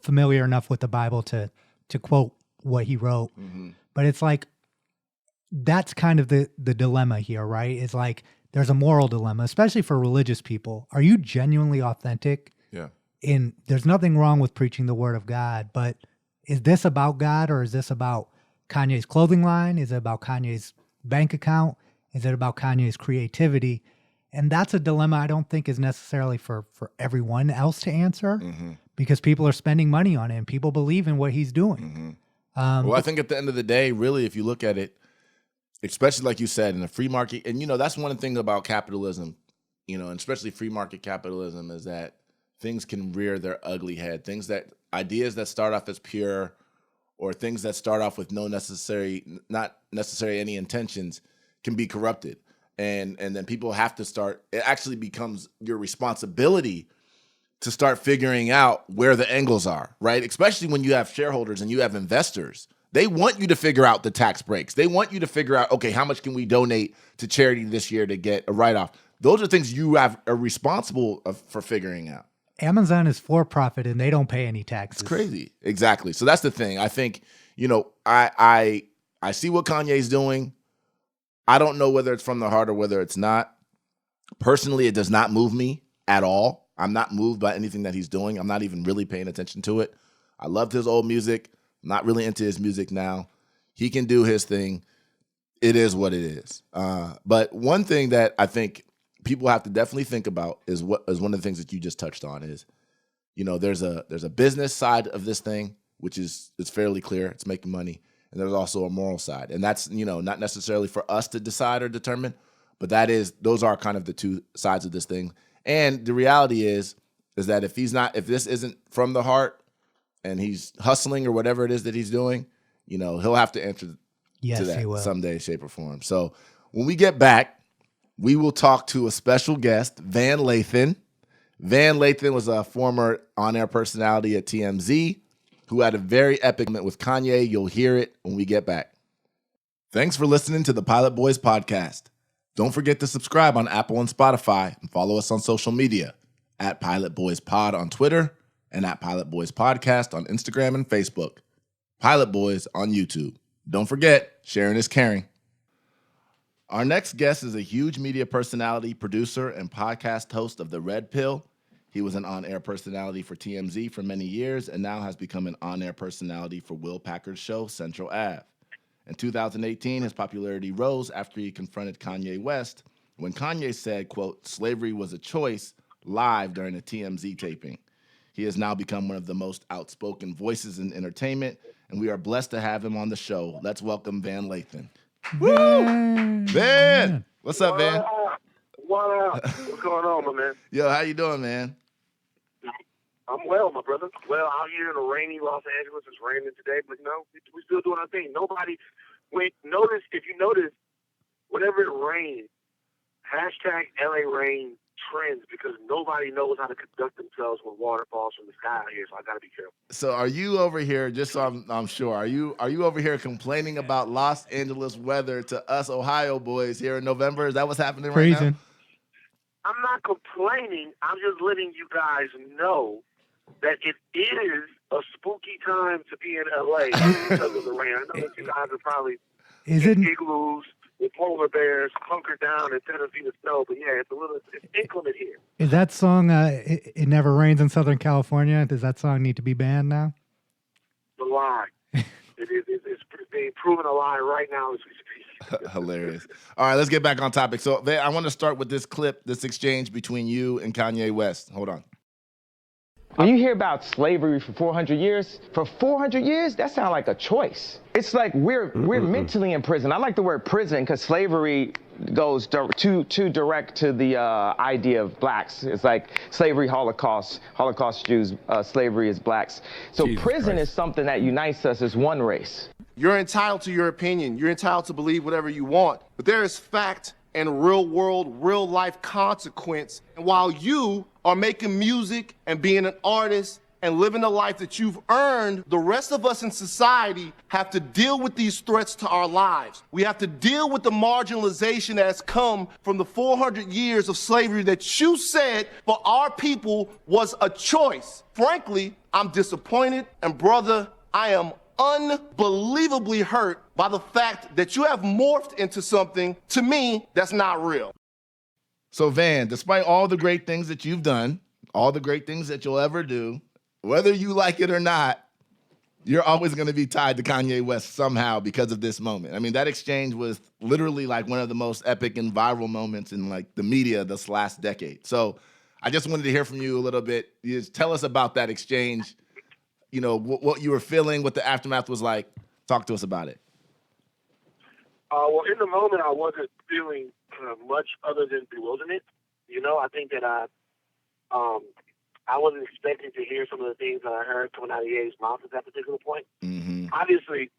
familiar enough with the Bible to quote what he wrote, but it's like, that's kind of the dilemma here, right? It's like, there's a moral dilemma, especially for religious people. Are you genuinely authentic? Yeah. There's nothing wrong with preaching the word of God, but is this about God, or is this about Kanye's clothing line? Is it about Kanye's bank account? Is it about Kanye's creativity? And that's a dilemma I don't think is necessarily for everyone else to answer, because people are spending money on it and people believe in what he's doing. Well, I think at the end of the day, really, if you look at it, especially like you said, in a free market, and that's one thing about capitalism, and especially free market capitalism, is that things can rear their ugly head. Ideas that start off as pure, or things that start off with not necessary any intentions, can be corrupted. And then people have to start, it actually becomes your responsibility to start figuring out where the angles are, right? Especially when you have shareholders and you have investors. They want you to figure out the tax breaks. They want you to figure out, okay, how much can we donate to charity this year to get a write-off? Those are things you are responsible for figuring out. Amazon is for profit and they don't pay any taxes. It's crazy. Exactly. So that's the thing. I think, I see what Kanye's doing. I don't know whether it's from the heart or whether it's not. Personally, it does not move me at all. I'm not moved by anything that he's doing. I'm not even really paying attention to it. I loved his old music. I'm not really into his music now. He can do his thing. It is what it is. But one thing that I think people have to definitely think about is one of the things that you just touched on is, there's a business side of this thing, which is it's fairly clear. It's making money. And there's also a moral side. And that's, not necessarily for us to decide or determine, but those are kind of the two sides of this thing. And the reality is that if this isn't from the heart and he's hustling or whatever it is that he's doing, he'll have to answer to that someday, shape, or form. So when we get back, we will talk to a special guest, Van Lathan. Van Lathan was a former on-air personality at TMZ who had a very epic moment with Kanye. You'll hear it when we get back. Thanks for listening to the Pilot Boys podcast. Don't forget to subscribe on Apple and Spotify and follow us on social media at Pilot Boys Pod on Twitter and at Pilot Boys Podcast on Instagram and Facebook. Pilot Boys on YouTube. Don't forget, sharing is caring. Our next guest is a huge media personality, producer, and podcast host of The Red Pill. He was an on-air personality for TMZ for many years and now has become an on-air personality for Will Packer's show, Central Ave. In 2018, his popularity rose after he confronted Kanye West when Kanye said, quote, slavery was a choice, live during a TMZ taping. He has now become one of the most outspoken voices in entertainment, and we are blessed to have him on the show. Let's welcome Van Lathan. Woo! Van! What's up, Van? What up? What's going on, my man? Yo, how you doing, man? I'm well, my brother. Well, out here in a rainy Los Angeles, it's raining today, but we're still doing our thing. If you notice, whenever it rains, hashtag LA rain trends because nobody knows how to conduct themselves when water falls from the sky out here, so I got to be careful. So are you over here, just so I'm sure, are you over here complaining about Los Angeles weather to us Ohio boys here in November? Is that what's happening right now? I'm not complaining. I'm just letting you guys know that it is a spooky time to be in LA because of the rain. I know that you guys are probably in igloos with polar bears hunkered down in 10 feet of snow, but yeah, it's inclement here. Is that song, It Never Rains in Southern California, does that song need to be banned now? The lie. It's being proven a lie right now as we speak. Hilarious. All right, let's get back on topic. So I want to start with this clip, this exchange between you and Kanye West. Hold on. When you hear about slavery for 400 years, that sounds like a choice. It's like we're mentally in prison. I like the word prison because slavery goes too direct to the idea of blacks. It's like slavery, Holocaust Jews, slavery is blacks. So Jesus prison Christ. Is something that unites us as one race. You're entitled to your opinion. You're entitled to believe whatever you want. But there is fact and real world, real life consequence. And while you are making music and being an artist and living the life that you've earned, the rest of us in society have to deal with these threats to our lives. We have to deal with the marginalization that has come from the 400 years of slavery that you said for our people was a choice. Frankly, I'm disappointed, and brother, I am unbelievably hurt by the fact that you have morphed into something, to me, that's not real. So Van, despite all the great things that you've done, all the great things that you'll ever do, whether you like it or not, you're always going to be tied to Kanye West somehow because of this moment. I mean, that exchange was literally like one of the most epic and viral moments in like the media this last decade. So I just wanted to hear from you a little bit. You just tell us about that exchange, you know, what you were feeling, what the aftermath was like. Talk to us about it. Well, in the moment, I wasn't feeling much other than bewilderment. You know, I think that I wasn't expecting to hear some of the things that I heard coming out of Ye's mouth at that particular point. Mm-hmm. Obviously,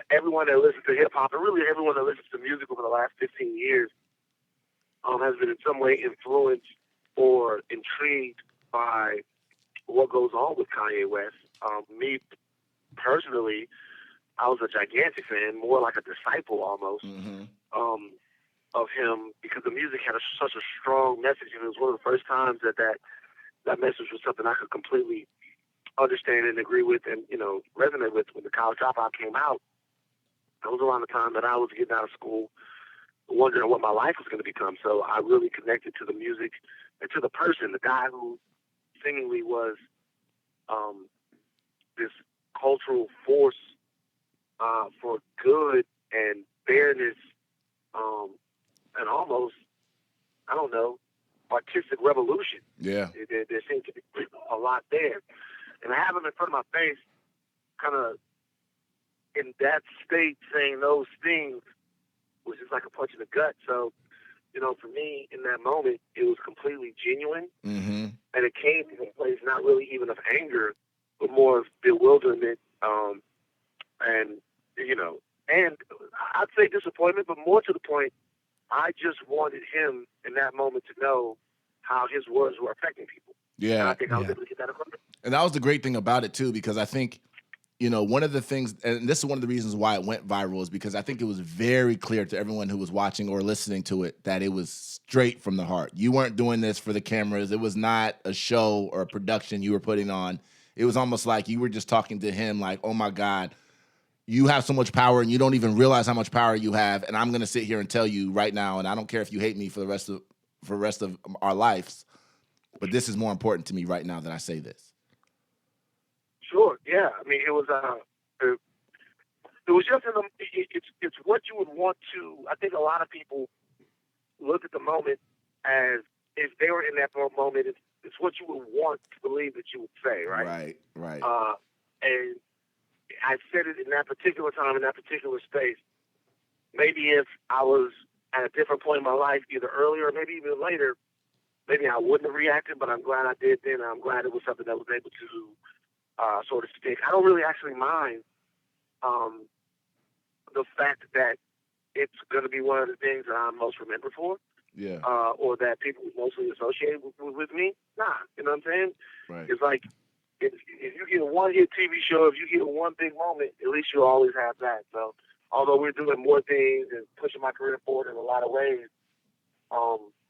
everyone that listens to hip hop, and really everyone that listens to music over the last 15 years, has been in some way influenced or intrigued by what goes on with Kanye West. Me personally, I was a gigantic fan, more like a disciple almost, of him, because the music had such a strong message, and it was one of the first times that message was something I could completely understand and agree with and, resonate with. When the College Dropout came out, that was around the time that I was getting out of school, wondering what my life was going to become. So I really connected to the music and to the person, the guy who seemingly was this cultural force for good and fairness, and almost, I don't know, artistic revolution. Yeah. There seems to be a lot there. And I have him in front of my face, kind of in that state, saying those things, was just like a punch in the gut. So, for me, in that moment, it was completely genuine. Mm-hmm. And it came from a place not really even of anger, but more of bewilderment, and I'd say disappointment, but more to the point, I just wanted him in that moment to know how his words were affecting people. Yeah. And I think I was able to get that across. And that was the great thing about it, too, because I think, one of the things, and this is one of the reasons why it went viral, is because I think it was very clear to everyone who was watching or listening to it that it was straight from the heart. You weren't doing this for the cameras. It was not a show or a production you were putting on. It was almost like you were just talking to him like, oh, my God, you have so much power and you don't even realize how much power you have. And I'm going to sit here and tell you right now, and I don't care if you hate me for the rest of our lives, but this is more important to me right now that I say this. Sure. Yeah. I mean, it was just it's what you would want to. I think a lot of people look at the moment as if they were in that moment. It's what you would want to believe that you would say, right? Right. And I said it in that particular time, in that particular space. Maybe if I was at a different point in my life, either earlier or maybe even later, maybe I wouldn't have reacted, but I'm glad I did then. I'm glad it was something that was able to sort of stick. I don't really actually mind the fact that it's going to be one of the things that I'm most remembered for. Yeah. Or that people mostly associate with me. Nah, you know what I'm saying? Right. It's like, if you get a one-hit TV show, if you get one big moment, at least you always have that. So, although we're doing more things and pushing my career forward in a lot of ways,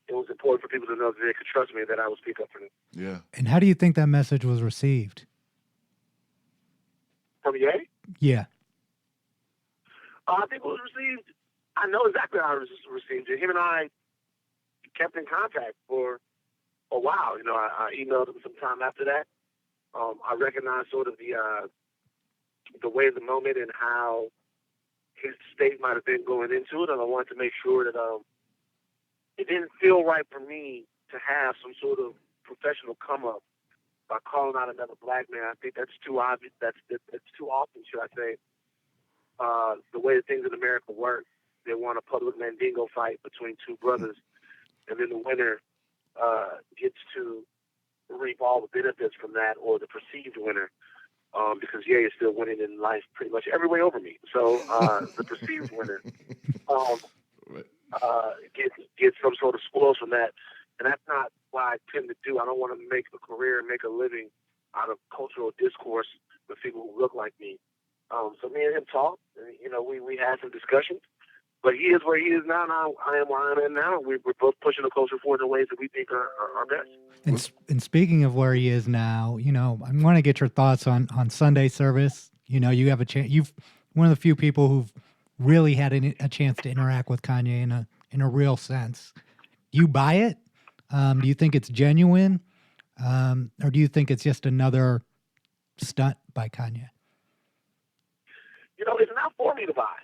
it was important for people to know that they could trust me, that I would speak up for them. Yeah. And how do you think that message was received? From Ye? Yeah. I think it was received. I know exactly how it was received. Him and I kept in contact for a while. I emailed him sometime after that. I recognized sort of the way of the moment and how his state might have been going into it, and I wanted to make sure that it didn't feel right for me to have some sort of professional come up by calling out another black man. I think that's too obvious. That's too often, should I say, the way that things in America work. They want a public mandingo fight between two brothers, and then the winner gets to reap all the benefits from that, or the perceived winner, because Ye is still winning in life pretty much every way over me. So the perceived winner gets some sort of spoils from that, and that's not what I tend to do. I don't want to make a career and make a living out of cultural discourse with people who look like me. So me and him talked, and we had some discussions. But he is where he is now, and I am where I am now. We're both pushing the culture forward in ways that we think are best. And speaking of where he is now, I want to get your thoughts on Sunday service. You have a chance. You've one of the few people who've really had a chance to interact with Kanye in a real sense. Do you buy it? Do you think it's genuine, or do you think it's just another stunt by Kanye? It's not for me to buy.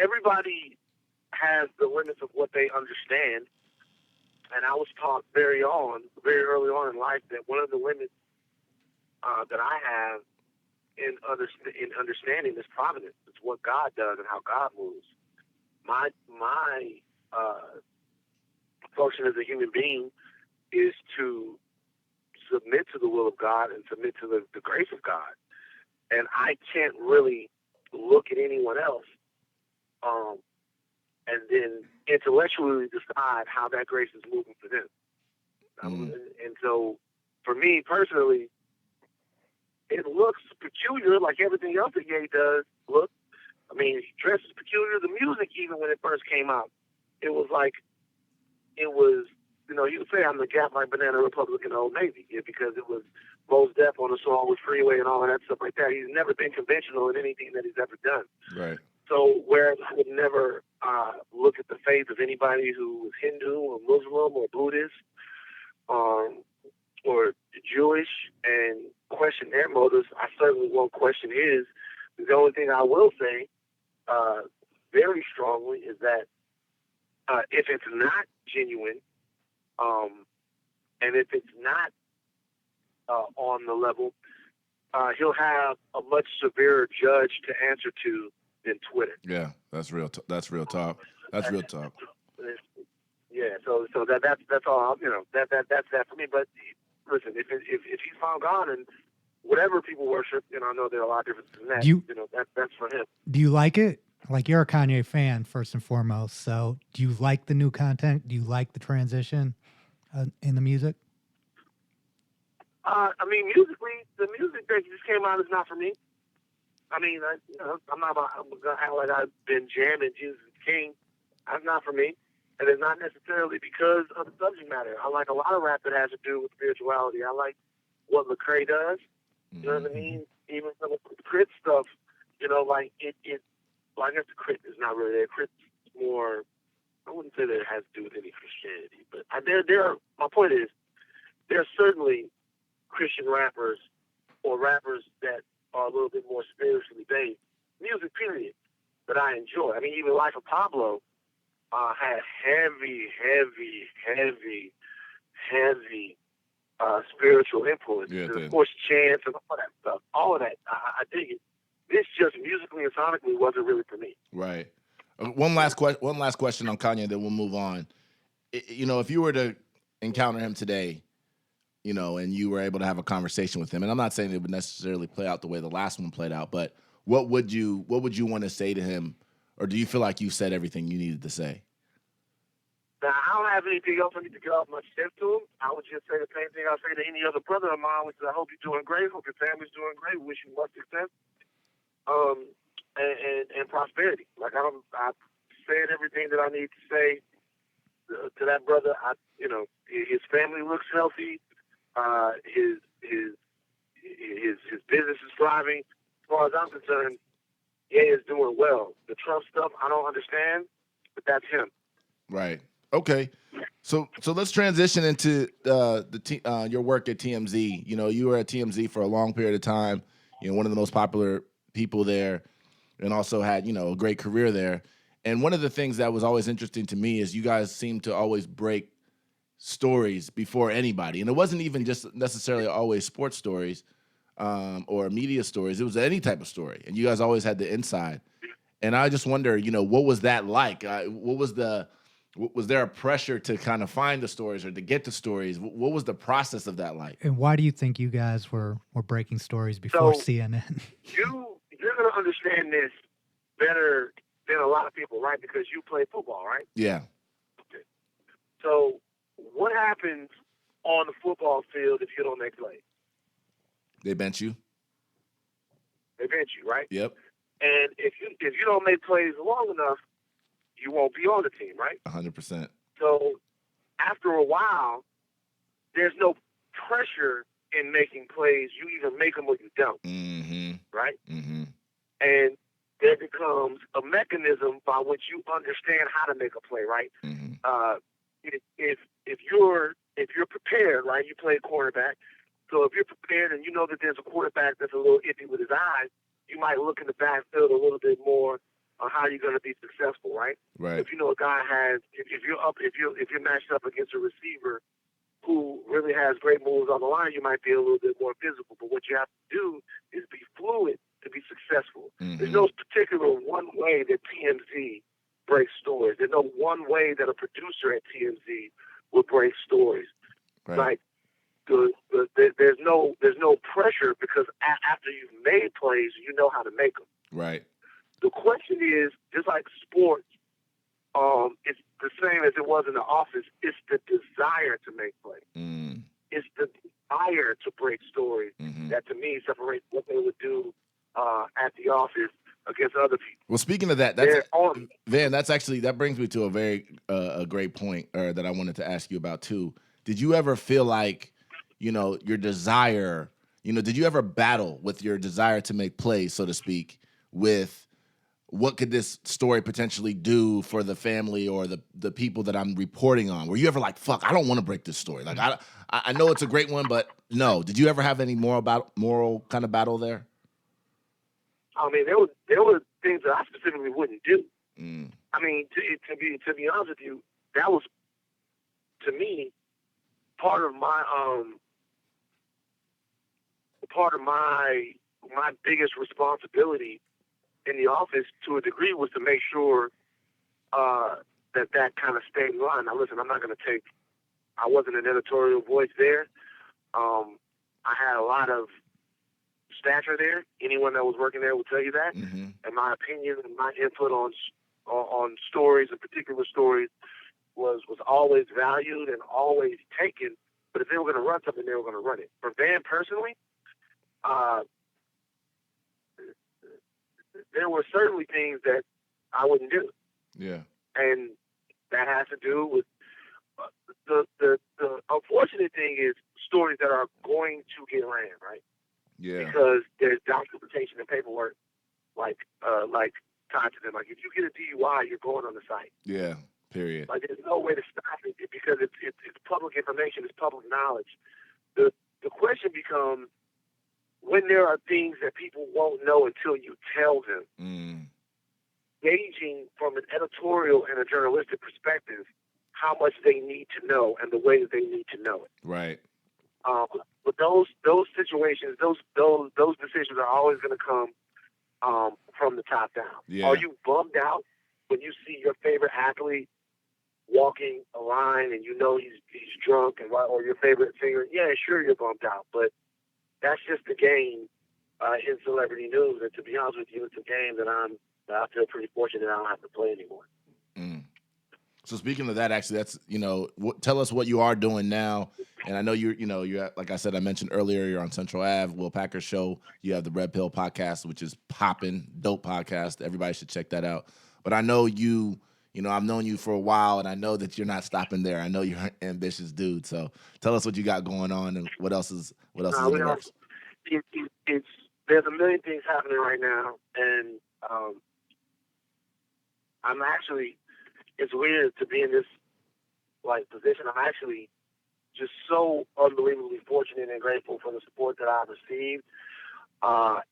Everybody has the limits of what they understand, and I was taught very early on in life, that one of the limits that I have in understanding this providence. It's what God does and how God moves. My function as a human being is to submit to the will of God and submit to the grace of God. And I can't really look at anyone else and then intellectually decide how that grace is moving for them. And so for me personally, it looks peculiar like everything else that Ye does look. I mean, he dresses peculiar. The music, even when it first came out, it was, you know, you would say I'm the Gap like Banana Republican Old Navy, because it was Mos Def on the song with Freeway and all of that stuff like that. He's never been conventional in anything that he's ever done. Right. So whereas I would never look at the faith of anybody who was Hindu or Muslim or Buddhist or Jewish and question their motives, I certainly won't question his. The only thing I will say very strongly is that if it's not genuine, and if it's not on the level, he'll have a much severer judge to answer to than Twitter. Yeah, that's real. That's real talk. That's real talk. Yeah, so that's all. You know, that's that for me. But listen, if he's found God and whatever people worship, you know, I know there are a lot of differences in that. You know, that's for him. Do you like it? Like, you're a Kanye fan first and foremost. So, do you like the new content? Do you like the transition in the music? I mean, musically, the music that just came out is not for me. I mean, I'm not gonna act like I've been jamming Jesus is King. That's not for me. And it's not necessarily because of the subject matter. I like a lot of rap that has to do with spirituality. I like what Lecrae does. You know what I mean? Even some of the Crit stuff, you know, like well, I guess the Crit is not really there. Crit's more, I wouldn't say that it has to do with any Christianity, but my point is, there are certainly Christian rappers or rappers that are a little bit more spiritually based, music period, that I enjoy. I mean, even Life of Pablo had heavy spiritual influence. Yeah, and of course, chants and all that stuff. All of that, I dig it. This just musically and sonically wasn't really for me. Right. One last question on Kanye, then we'll move on. You know, if you were to encounter him today, you know, and you were able to have a conversation with him, and I'm not saying it would necessarily play out the way the last one played out, but what would you want to say to him, or do you feel like you said everything you needed to say? Now, I don't have anything else I need to get off my chest to him. I would just say the same thing I say to any other brother of mine, which is I hope you're doing great, hope your family's doing great, wish you much success, and prosperity. Like I said everything that I need to say to that brother. You know, his family looks healthy. His business is thriving. As far as I'm concerned, Ye is doing well. The Trump stuff, I don't understand, but that's him. Right. Okay. So let's transition into your work at TMZ. You know, you were at TMZ for a long period of time. You know, one of the most popular people there, and also had, you know, a great career there. And one of the things that was always interesting to me is you guys seem to always break stories before anybody. And it wasn't even just necessarily always sports stories or media stories. It was any type of story. And you guys always had the inside. And I just wonder, you know, what was that like? Was there a pressure to kind of find the stories or to get the stories? What was the process of that like? And why do you think you guys were breaking stories before CNN? You're going to understand this better than a lot of people, right? Because you play football, right? Yeah. Okay. So what happens on the football field if you don't make plays? They bench you. They bench you, right? Yep. And if you don't make plays long enough, you won't be on the team, right? 100%. So after a while, there's no pressure in making plays. You either make them or you don't, right? Mm-hmm. And there becomes a mechanism by which you understand how to make a play, right? Mm-hmm. If you're prepared, right? You play quarterback. So if you're prepared and you know that there's a quarterback that's a little iffy with his eyes, you might look in the backfield a little bit more on how you're going to be successful, right? Right. If you know a guy if you're matched up against a receiver who really has great moves on the line, you might be a little bit more physical. But what you have to do is be fluid to be successful. Mm-hmm. There's no particular one way that TMZ breaks stories. There's no one way that a producer at TMZ break stories. Right. Like there's no pressure because after you've made plays, you know how to make them. Right. The question is, just like sports, it's the same as it was in the office. It's the desire to make plays. Mm. It's the desire to break stories that, to me, separates what they would do at the office against other people. Well, speaking of that, that brings me to a very a great point that I wanted to ask you about too. Did you ever feel like, your desire, did you ever battle with your desire to make plays, so to speak, with what could this story potentially do for the family or the people that I'm reporting on? Were you ever like, fuck, I don't want to break this story? Like, I know it's a great one, but no. Did you ever have any moral kind of battle there? I mean, there were things that I specifically wouldn't do. Mm. I mean, to be honest with you, that was, to me, part of my biggest responsibility in the office, to a degree, was to make sure that kind of stayed in line. Now, listen, I wasn't an editorial voice there. I had a lot of stature there. Anyone that was working there would tell you that. Mm-hmm. And my opinion and my input on stories, and particular stories, was always valued and always taken. But if they were going to run something, they were going to run it. For Van personally, there were certainly things that I wouldn't do. Yeah. And that has to do with the unfortunate thing is stories that are going to get ran, right? Yeah. Because there's documentation and paperwork like tied to them. Like, if you get a DUI, you're going on the site. Yeah. Period. Like, there's no way to stop it because it's public information, it's public knowledge. The question becomes, when there are things that people won't know until you tell them, gauging from an editorial and a journalistic perspective how much they need to know and the way that they need to know it. Right. But those situations, those decisions are always going to come from the top down. Yeah. Are you bummed out when you see your favorite athlete walking a line and you know he's drunk, or your favorite singer? Yeah, sure, you're bummed out, but that's just the game in celebrity news. And to be honest with you, it's a game that I feel pretty fortunate I don't have to play anymore. Mm. So speaking of that, actually, that's, tell us what you are doing now. And I know you're like I said, I mentioned earlier, you're on Central Ave, Will Packer Show. You have the Red Pill podcast, which is popping, dope podcast. Everybody should check that out. But I know I've known you for a while, and I know that you're not stopping there. I know you're an ambitious dude. So tell us what you got going on and what else is in the works. There's a million things happening right now, and I'm actually, it's weird to be in this position. I'm actually just so unbelievably fortunate and grateful for the support that I've received,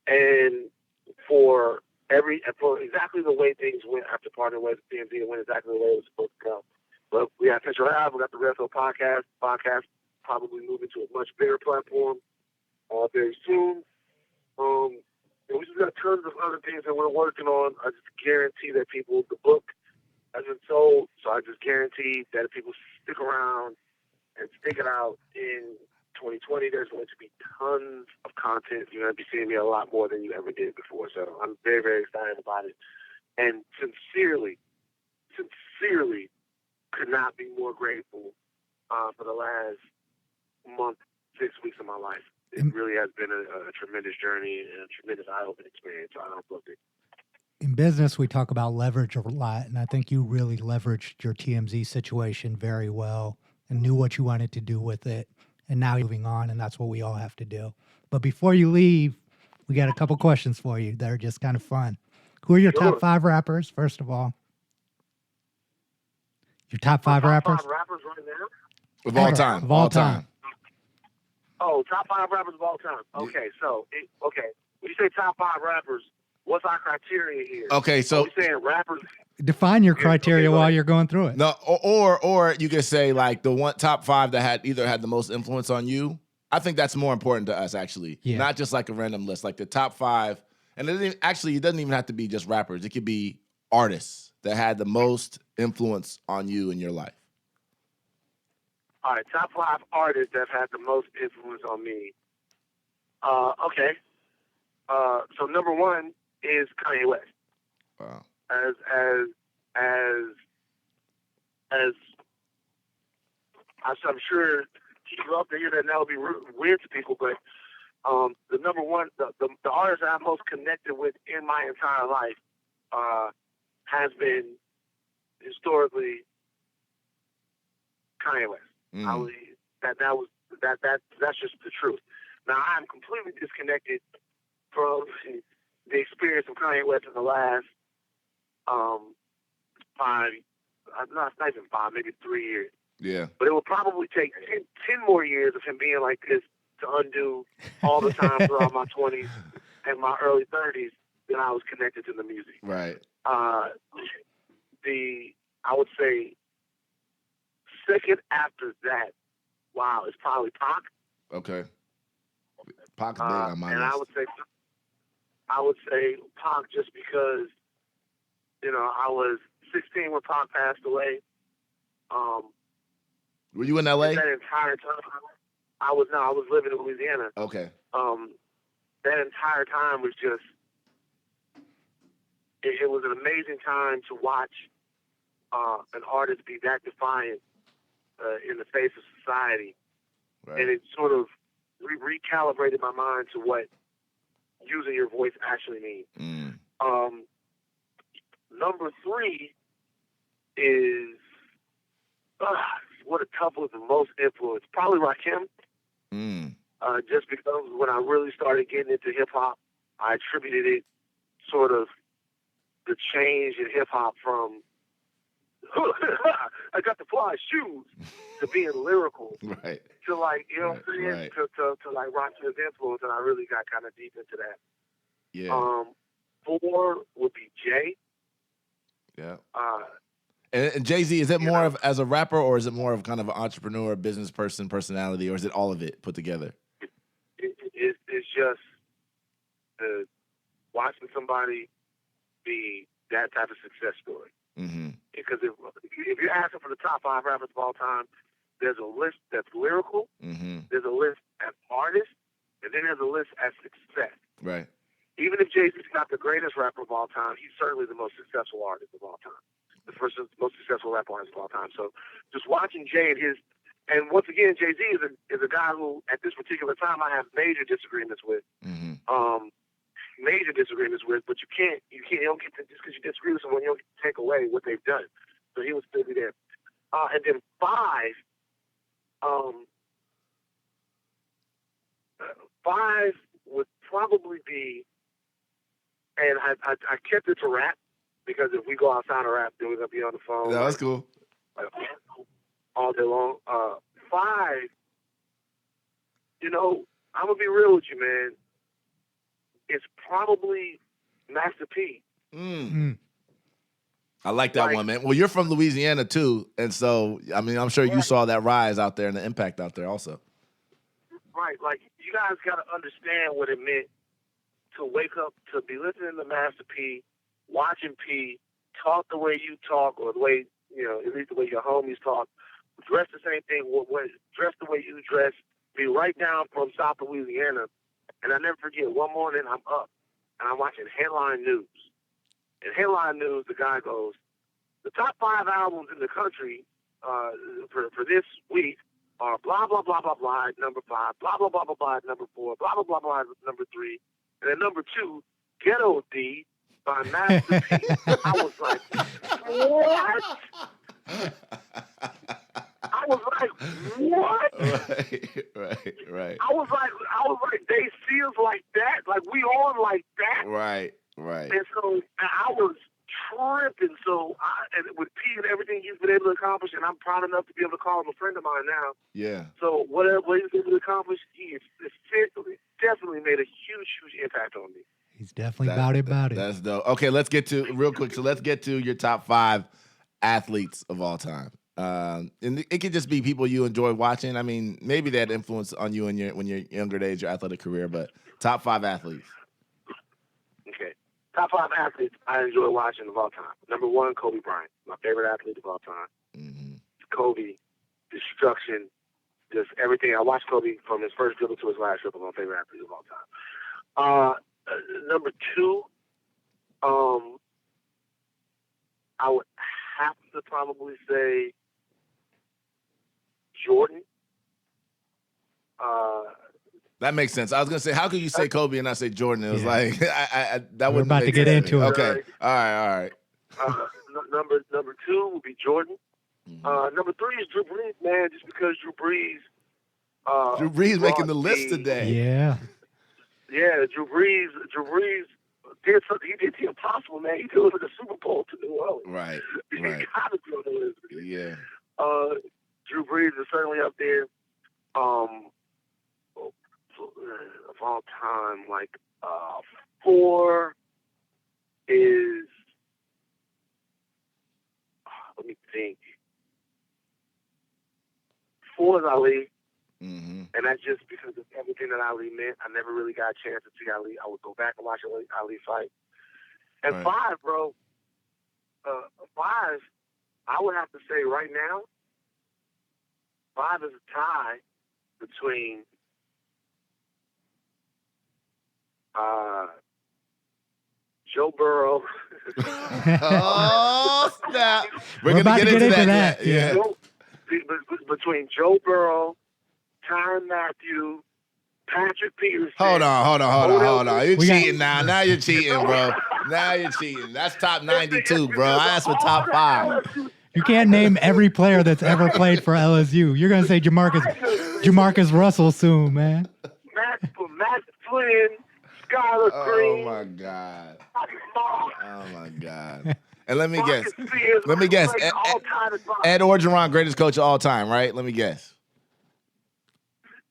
and for exactly the way things went after partnering with TMZ. It went exactly the way it was supposed to go. But we got Central Ave, we got the Red Pill podcast probably moving to a much bigger platform very soon. And we just got tons of other things that we're working on. I just guarantee that the book has been sold, so I just guarantee that if people stick around and stick it out in 2020, there's going to be tons of content. You're going to be seeing me a lot more than you ever did before. So I'm very, very excited about it. And sincerely could not be more grateful for the last month, 6 weeks of my life. It really has been a tremendous journey and a tremendous eye-opening experience. So I loved it. In business, we talk about leverage a lot, and I think you really leveraged your TMZ situation very well and knew what you wanted to do with it. And now you're moving on, and that's what we all have to do. But before you leave, we got a couple questions for you that are just kind of fun. Who are your top 5 rappers, first of all? Your top 5 rappers? Top 5 rappers right now? Of all time. Of all time. Oh, top 5 rappers of all time. Okay, so, when you say top 5 rappers, what's our criteria here? Okay, so... Are we saying rappers... Define your criteria while you're going through it. No, or you could say like the top 5 that had the most influence on you. I think that's more important to us, actually. Yeah. Not just like a random list, like the top 5. And it doesn't even have to be just rappers. It could be artists that had the most influence on you in your life. All right, top 5 artists that have had the most influence on me. Okay. So number 1 is Kanye West. Wow. As I'm sure he loved to hear that, and that would be weird to people, but the number one, the artist that I'm most connected with in my entire life has been historically Kanye West. That's just the truth. Now I'm completely disconnected from the experience of Kanye West in the last 5, not even 5, maybe 3 years. Yeah. But it will probably take 10 more years of him being like this to undo all the time throughout my 20s and my early 30s that I was connected to the music. Right. I would say second after that, wow, it's probably Pac. Okay. Pac's big on my and list. I would say Pac just because, I was 16 when Pac passed away. Were you in LA? That entire time, I was living in Louisiana. Okay. That entire time was just, it was an amazing time to watch an artist be that defiant in the face of society. Right. And it sort of recalibrated my mind to what using your voice actually means. Number 3 is, what a tough one, the most influence. Probably Rakim. Just because when I really started getting into hip-hop, I attributed it sort of the change in hip-hop from I got the fly shoes to being lyrical. Right. To like, you know what I'm saying? Right. To like Rakim's influence, and I really got kind of deep into that. Yeah. 4 would be Jay. Yeah. And Jay-Z, is it more of as a rapper, or is it more of kind of an entrepreneur, business person, personality, or is it all of it put together? It's just watching somebody be that type of success story. Because if you're asking for the top 5 rappers of all time, there's a list that's lyrical, there's a list as artists, and then there's a list as success. Right. Even if Jay-Z's not the greatest rapper of all time, he's certainly the most successful artist of all time. The first most successful rap artist of all time. So just watching Jay and once again, Jay-Z is a guy who, at this particular time, I have major disagreements with. But you don't get to, just because you disagree with someone, you don't get to take away what they've done. So he would still be there. And then 5 would probably be, and I kept it to rap, because if we go outside of rap, then we're going to be on the phone. Yeah, that's cool. All day long. 5, I'm going to be real with you, man. It's probably Master P. I like that one, man. Well, you're from Louisiana, too. And so, I mean, I'm sure you saw that rise out there and the impact out there also. Right. Like, you guys got to understand what it meant to wake up, to be listening to Master P, watching P talk the way you talk, or the way, at least the way your homies talk, dress the same thing, dress the way you dress, be right down from South Louisiana. And I never forget, one morning I'm up and I'm watching Headline News. In Headline News, the guy goes, the top 5 albums in the country for this week are blah, blah, blah, blah, blah at number 5, blah, blah, blah, blah, blah at number 4, blah, blah, blah, blah at number 3, and at number 2, Ghetto D by Master P. I was like, what? I was like, what? Right. I was like, they see us like that? Like, we on like that? Right. And so I was tripping. So, and with P and everything he's been able to accomplish, and I'm proud enough to be able to call him a friend of mine now. Yeah. So whatever he's able to accomplish, he definitely made a huge impact on me. He's definitely about it. That's dope. Okay, let's get to real quick. So let's get to your top 5 athletes of all time. And it could just be people you enjoy watching. I mean, maybe that influence on you in when you're younger days, your athletic career, but top 5 athletes. Okay. Top 5 athletes I enjoy watching of all time. Number 1, Kobe Bryant, my favorite athlete of all time. Kobe destruction, just everything. I watched Kobe from his first dribble to his last dribble. My favorite athlete of all time. Number two, I would have to probably say Jordan. That makes sense. I was gonna say, how could you say Kobe and not say Jordan? It was like that We're wouldn't about to make get sense. into it. Okay, all right. Number two would be Jordan. Number three is Drew Brees, man. Just because Drew Brees. Drew Brees making the list today. Yeah. Yeah, Drew Brees did something. He did the impossible, man. He delivered the Super Bowl to New Orleans. Right. He gotta be on the list. Yeah. Drew Brees is certainly up there. Of all time, like 4 is. Let me think. 4 is Ali. Mm-hmm. And that's just because of everything that Ali meant. I never really got a chance to see Ali. I would go back and watch Ali fight. And Right. 5, bro. 5, I would have to say right now, 5 is a tie between Joe Burrow. Oh snap! We're gonna about to get into that. Yeah. Between Joe Burrow, Tyrann Mathieu, Patrick Peterson. Hold on. You're We got- cheating now. Now you're cheating, bro. Now you're cheating. That's top 92, bro. I asked for top 5. You can't name every player that's ever played for LSU. You're gonna say Jamarcus Russell soon, man. Matt Flynn, Skylar Oh Green. my god. Mark, Oh my god. And let me Marcus guess. Spears, Let me guess. like, all-time advisor. Ed Orgeron, greatest coach of all time, right? Let me guess.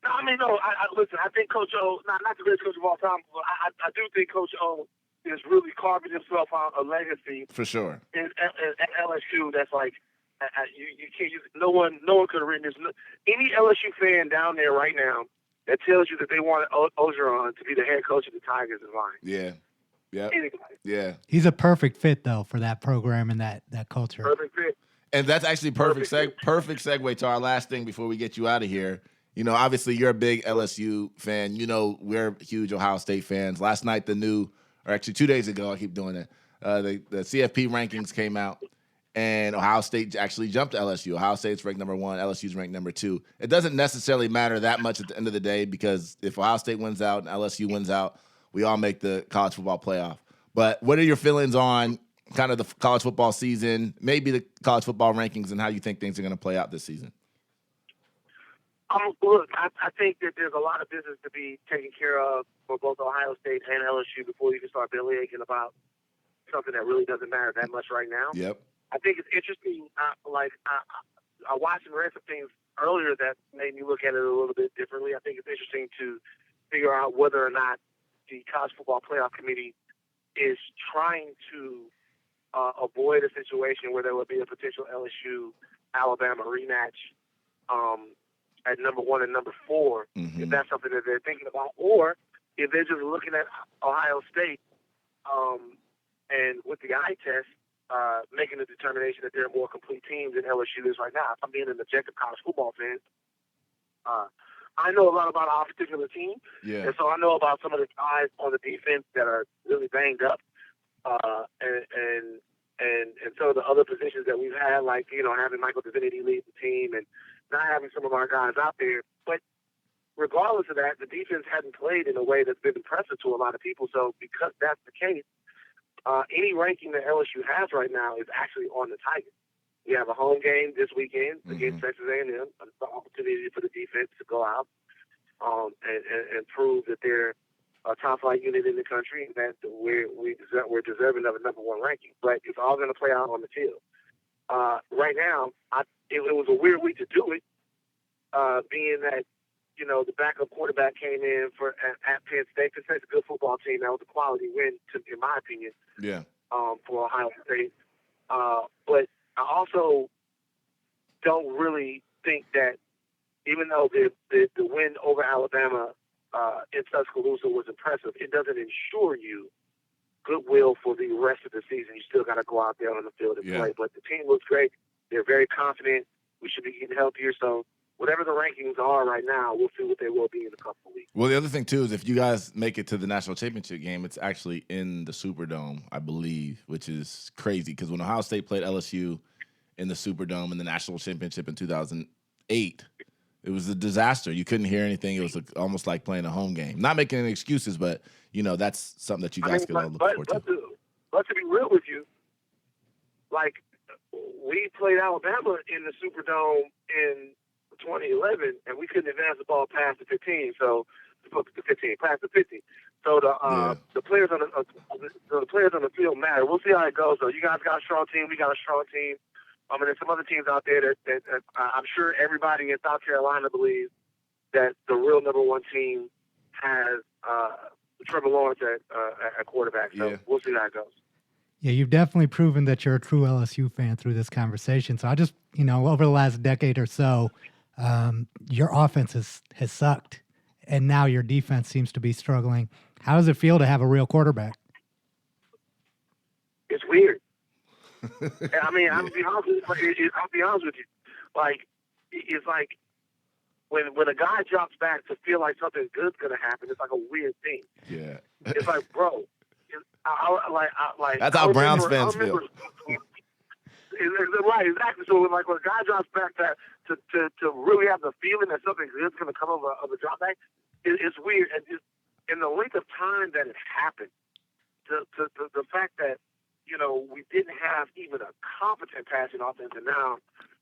No, I mean, no. Listen, I think Coach O, not the greatest coach of all time, but I do think Coach O is really carving himself out a legacy For sure. at LSU. That's like you can't. No one could have written this. Any LSU fan down there right now that tells you that they want Orgeron to be the head coach of the Tigers is lying. Yeah. Yep. Anybody. Yeah. He's a perfect fit though for that program and that culture. Perfect fit. And that's actually perfect segue to our last thing before we get you out of here. You know, obviously you're a big LSU fan. You know, we're huge Ohio State fans. Last night, actually 2 days ago, I keep doing it. The CFP rankings came out, and Ohio State actually jumped LSU. Ohio State's ranked number 1, LSU's ranked number 2. It doesn't necessarily matter that much at the end of the day because if Ohio State wins out and LSU wins out, we all make the college football playoff. But what are your feelings on kind of the college football season, maybe the college football rankings, and how you think things are going to play out this season? Look, I think that there's a lot of business to be taken care of for both Ohio State and LSU before you can start bellyaching about something that really doesn't matter that much right now. Yep. I think it's interesting. I watched and read some things earlier that made me look at it a little bit differently. I think it's interesting to figure out whether or not the College Football Playoff Committee is trying to avoid a situation where there would be a potential LSU-Alabama rematch at number 1 and number 4, if that's something that they're thinking about, or if they're just looking at Ohio State and with the eye test, making the determination that they're a more complete team than LSU is right now. If I'm being an objective college football fan, I know a lot about our particular team, and so I know about some of the guys on the defense that are really banged up, and some of the other positions that we've had, like having Michael Divinity lead the team and not having some of our guys out there. But regardless of that, the defense hadn't played in a way that's been impressive to a lot of people. So because that's the case, any ranking that LSU has right now is actually on the Tigers. We have a home game this weekend against Texas A&M, an opportunity for the defense to go out and prove that they're a top-flight unit in the country and that we're deserving of a number 1 ranking. But it's all going to play out on the field. Right now, it was a weird week to do it, being that the backup quarterback came in at Penn State. Penn State's a good football team. That was a quality win, in my opinion. Yeah. For Ohio State, but I also don't really think that even though the win over Alabama in Tuscaloosa was impressive, it doesn't ensure you goodwill for the rest of the season. You still got to go out there on the field and play. But the team looks great. They're very confident. We should be getting healthier. So whatever the rankings are right now, we'll see what they will be in a couple of weeks. Well, the other thing, too, is if you guys make it to the national championship game, it's actually in the Superdome, I believe, which is crazy because when Ohio State played LSU in the Superdome in the national championship in 2008, it was a disaster. You couldn't hear anything. It was almost like playing a home game. Not making any excuses, but, that's something that you guys could all look forward to. But to be real with you, like, we played Alabama in the Superdome in 2011, and we couldn't advance the ball past the 15. So past the 50. So the players on the field matter. We'll see how it goes. So you guys got a strong team. We got a strong team. There's some other teams out there that I'm sure everybody in South Carolina believes that the real number one team has Trevor Lawrence at quarterback. So we'll see how it goes. Yeah, you've definitely proven that you're a true LSU fan through this conversation. So I just, over the last decade or so, your offense has sucked, and now your defense seems to be struggling. How does it feel to have a real quarterback? It's weird. I mean, I'll be honest with you. Like, it's like when a guy drops back to feel like something good's gonna happen. It's like a weird thing. Yeah. It's like, bro. That's how Browns fans feel. Right, exactly. So when a guy drops back to really have the feeling that something good's gonna come of a drop back, it's weird. And just in the length of time that it happened, the fact that we didn't have even a competent passing offense, and now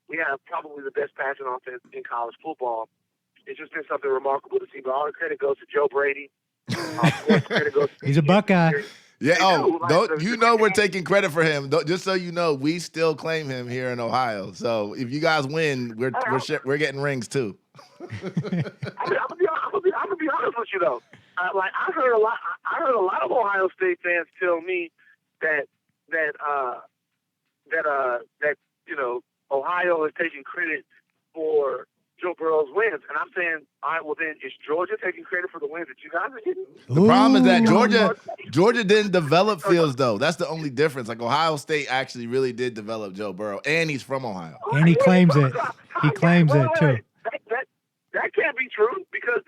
we have probably the best passing offense in college football. It's just been something remarkable to see. But all the credit goes to Joe Brady. Credit goes to He's a Buckeye. Yeah. We're taking credit for him. Just so you know, we still claim him here in Ohio. So if you guys win, we're getting rings too. I'm gonna be honest with you though. I heard a lot of Ohio State fans tell me that Ohio is taking credit for Joe Burrow's wins, and I'm saying, all right, well then, is Georgia taking credit for the wins that you guys are getting? The problem is that Georgia didn't develop Fields though. That's the only difference. Like Ohio State actually really did develop Joe Burrow, and he's from Ohio, and he claims it. He claims it too. That can't be true because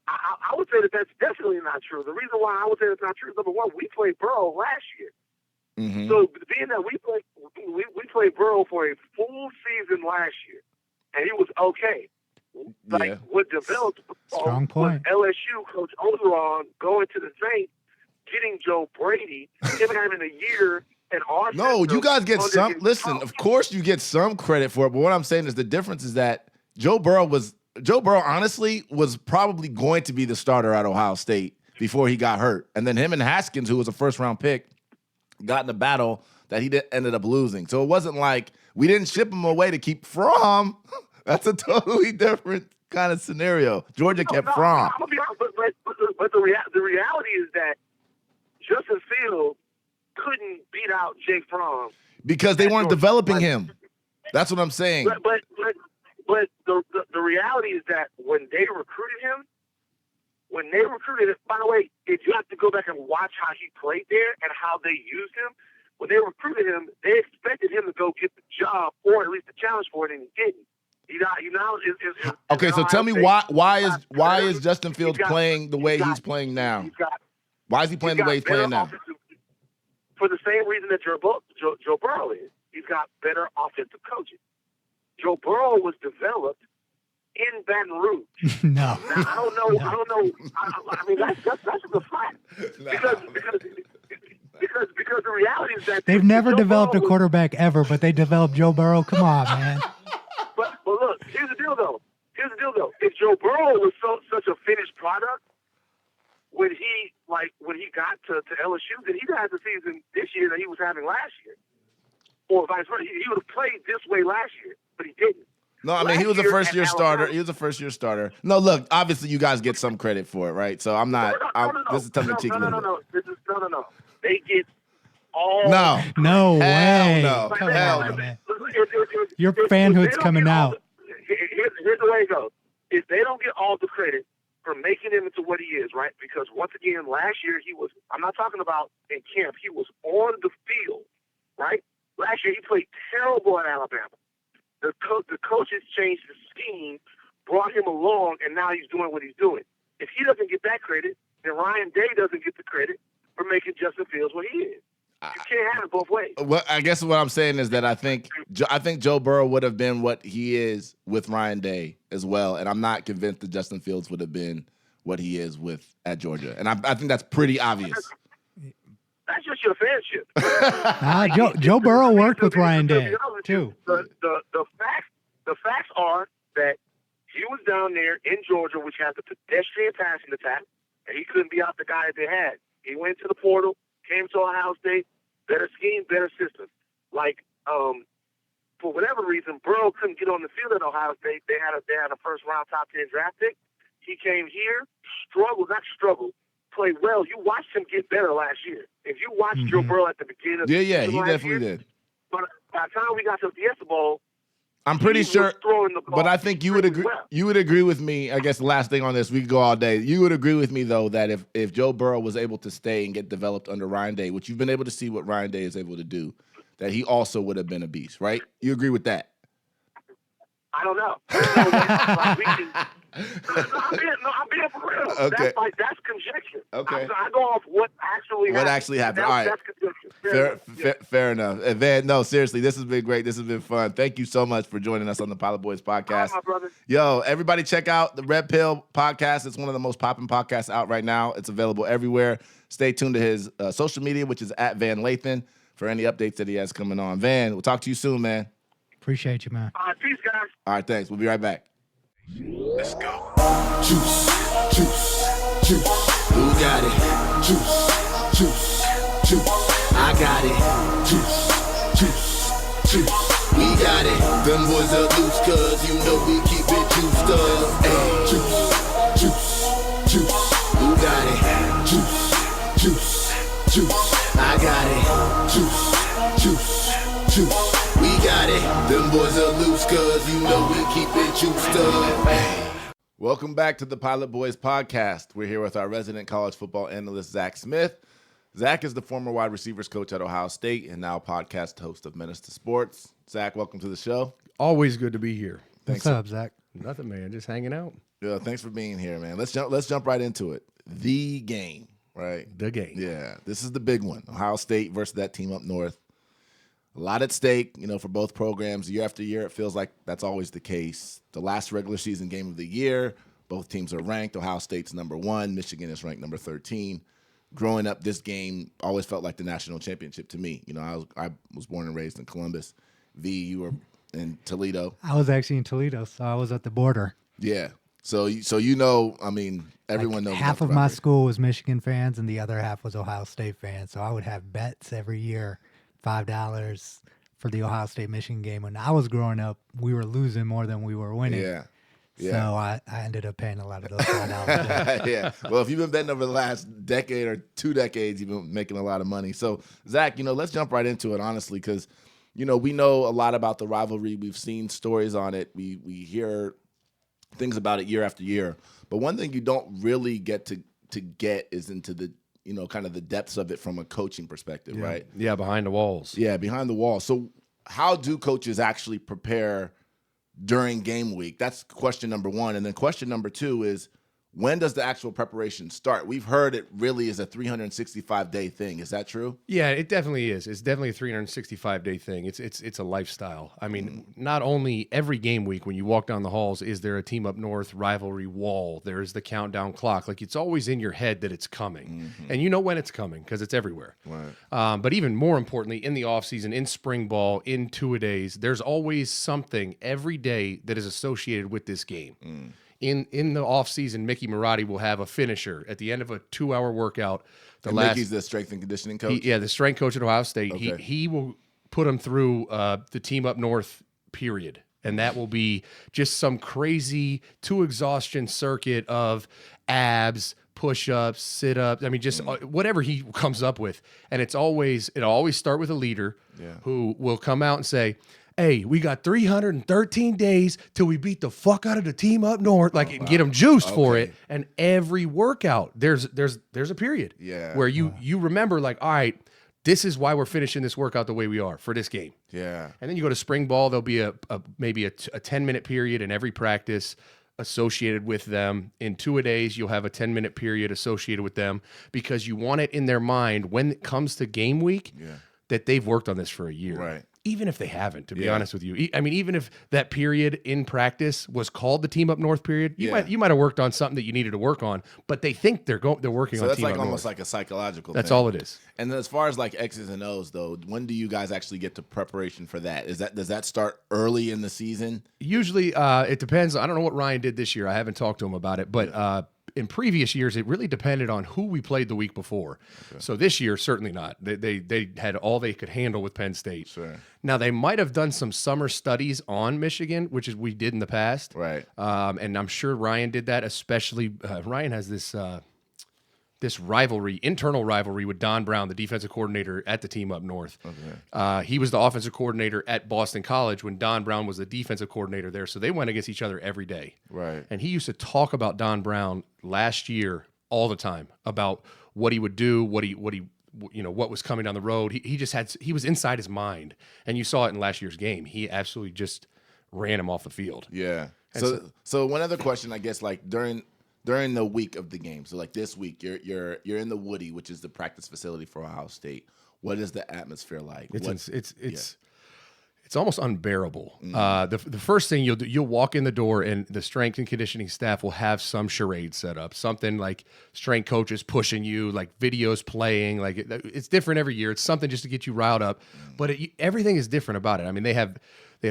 I would say that's definitely not true. The reason why I would say it's not true is, number one, we played Burrow last year. Mm-hmm. So being that we played Burrow for a full season last year, and he was okay. What developed Strong point. was LSU coach Ogeron going to the Saints, getting Joe Brady, him having a year in our No, you guys get some. Listen, of course you get some credit for it, but what I'm saying is the difference is that Joe Burrow honestly was probably going to be the starter at Ohio State before he got hurt. And then him and Haskins, who was a first-round pick, got in a battle that he ended up losing. So it wasn't like we didn't ship him away to keep Fromm. That's a totally different kind of scenario. Georgia kept Fromm. I'm gonna be honest, but the reality is that Justin Fields couldn't beat out Jake Fromm because they weren't developing him. That's what I'm saying. But the reality is that when they recruited him, by the way, if you have to go back and watch how he played there and how they used him, when they recruited him, they expected him to go get the job or at least the challenge for it, and he didn't. Okay, so tell me why is Justin Fields playing the way he's playing now? Why is he playing the way he's playing now? For the same reason that Joe Burrow is. He's got better offensive coaching. Joe Burrow was developed in Baton Rouge. No. Now, I don't know. I mean, that's just a fact. Because the reality is that they've never developed a quarterback ever, but they developed Joe Burrow. Come on, man. But look, here's the deal though. If Joe Burrow was such a finished product when he got to LSU, then he'd have the season this year that he was having last year, or vice versa. He would have played this way last year, but he didn't. No, I mean, he was a first-year starter. He was a first-year starter. No, look, obviously you guys get some credit for it, right? So I'm not. This is tongue-in-cheek. No. They get all. No way. No. Come Hell on, no. man. Your fanhood's coming out. Here's the way it goes. If they don't get all the credit for making him into what he is, right? Because once again, last year I'm not talking about in camp, he was on the field, right? Last year he played terrible at Alabama. The coaches changed the scheme, brought him along, and now he's doing what he's doing. If he doesn't get that credit, then Ryan Day doesn't get the credit for making Justin Fields what he is. You can't have it both ways. Well, I guess what I'm saying is that I think Joe Burrow would have been what he is with Ryan Day as well, and I'm not convinced that Justin Fields would have been what he is at Georgia, and I think that's pretty obvious. That's just your fanship. Joe Burrow worked with Ryan Day too. The facts are that he was down there in Georgia, which has the pedestrian passing attack, and he couldn't be out the guy that they had. He went to the portal, came to Ohio State, better scheme, better system. Like, for whatever reason, Burrow couldn't get on the field at Ohio State. They had a first round top 10 draft pick. He came here, played well. You watched him get better last year. If you watched Joe Burrow at the beginning of the season he last definitely year, did. But by the time we got to the Fiesta Bowl, I'm pretty sure, throwing the ball but I think you would agree. well. You would agree with me. I guess the last thing on this, we could go all day. You would agree with me though that if Joe Burrow was able to stay and get developed under Ryan Day, which you've been able to see what Ryan Day is able to do, that he also would have been a beast, right? You agree with that? I don't know. I'm being for real. Okay. That's conjecture. Okay. I go off what actually happened. What actually happened? All right. That's conjecture. Fair enough. And Van, no, seriously, this has been great. This has been fun. Thank you so much for joining us on the Pilot Boys podcast. My brother. Yo, everybody check out the Red Pill podcast. It's one of the most popping podcasts out right now. It's available everywhere. Stay tuned to his social media, which is at Van Lathan, for any updates that he has coming on. Van, we'll talk to you soon, man. Appreciate you, man. All right, peace, guys. All right, thanks. We'll be right back. Let's go. Juice. Who got it? Juice. I got it. Juice. We got it. Them boys are loose, cause you know we keep it juiced up. Hey, juice. Who got it? Juice. I got it. Juice. We got it. Them boys are loose, cause you know we keep it juiced up. Hey. Welcome back to the Pilot Boys podcast. We're here with our resident college football analyst, Zach Smith. Zach is the former wide receivers coach at Ohio State and now podcast host of Menace to Sports. Zach, welcome to the show. Always good to be here. Thanks. What's up, Zach? Nothing, man. Just hanging out. Yeah, thanks for being here, man. Let's jump right into it. The game, right? The game. Yeah, this is the big one. Ohio State versus that team up north. A lot at stake, for both programs. Year after year, it feels like that's always the case. The last regular season game of the year, both teams are ranked. Ohio State's number 1. Michigan is ranked number 13. Growing up, this game always felt like the national championship to me. I was born and raised in Columbus. V, you were in Toledo. I was actually in Toledo, so I was at the border. Yeah. So everyone knows. Half of my school was Michigan fans, and the other half was Ohio State fans. So I would have bets every year, $5 for the Ohio State-Michigan game. When I was growing up, we were losing more than we were winning. Yeah. So I ended up paying a lot of those $5. Yeah. Well, if you've been betting over the last decade or 2 decades, you've been making a lot of money. So, Zach, let's jump right into it, honestly, because, we know a lot about the rivalry. We've seen stories on it. We hear things about it year after year. But one thing you don't really get to get is into the, kind of the depths of it from a coaching perspective, right? Yeah, behind the walls. Yeah, behind the walls. So how do coaches actually prepare during game week? That's question number 1. And then question number 2 is, when does the actual preparation start? We've heard it really is a 365-day thing. Is that true? Yeah, it definitely is. It's definitely a 365-day thing. It's a lifestyle. I mean, not only every game week when you walk down the halls is there a team up north rivalry wall. There's the countdown clock. Like, it's always in your head that it's coming. And you know when it's coming because it's everywhere. Right. But even more importantly, in the offseason, in spring ball, in two-a-days, there's always something every day that is associated with this game. In the offseason, Mickey Marotti will have a finisher at the end of a 2-hour workout. Mickey's the strength and conditioning coach? The strength coach at Ohio State. Okay. He will put him through the team up north period. And that will be just some crazy to exhaustion circuit of abs, push-ups, sit-ups. I mean, just whatever he comes up with. And it'll always start with a leader who will come out and say, hey, we got 313 days till we beat the fuck out of the team up north, and get them juiced for it. And every workout, there's a period where you remember, like, all right, this is why we're finishing this workout the way we are for this game. Yeah. And then you go to spring ball, there'll be maybe a 10-minute period in every practice associated with them. In 2-a-days, you'll have a 10-minute period associated with them because you want it in their mind when it comes to game week that they've worked on this for a year. Right. Even if they haven't, to be honest with you. I mean, even if that period in practice was called the Team Up North period, you might have worked on something that you needed to work on, but they think they're working on that's Team like Up almost North. like a psychological That's thing. all it is. And then as far as like X's and O's though, when do you guys actually get to preparation for that? Does that start early in the season? Usually, it depends. I don't know what Ryan did this year. I haven't talked to him about it, but in previous years, it really depended on who we played the week before. Okay. So this year, certainly not. They had all they could handle with Penn State. Sure. Now, they might have done some summer studies on Michigan, which is we did in the past. Right. And I'm sure Ryan did that, especially Ryan has this rivalry, internal rivalry with Don Brown, the defensive coordinator at the Team Up North. Okay. He was the offensive coordinator at Boston College when Don Brown was the defensive coordinator there. So they went against each other every day. Right. And he used to talk about Don Brown last year all the time about what he would do, what was coming down the road. He was inside his mind. And you saw it in last year's game. He absolutely just ran him off the field. Yeah. So one other question, I guess, like during the week of the game. So like this week, you're in the Woody, which is the practice facility for Ohio State. What is the atmosphere like? It's almost unbearable. The first thing you'll do, you'll walk in the door and the strength and conditioning staff will have some charade set up, something like strength coaches pushing you, like videos playing. Like it's different every year. It's something just to get you riled up, but everything is different about it. I mean, they have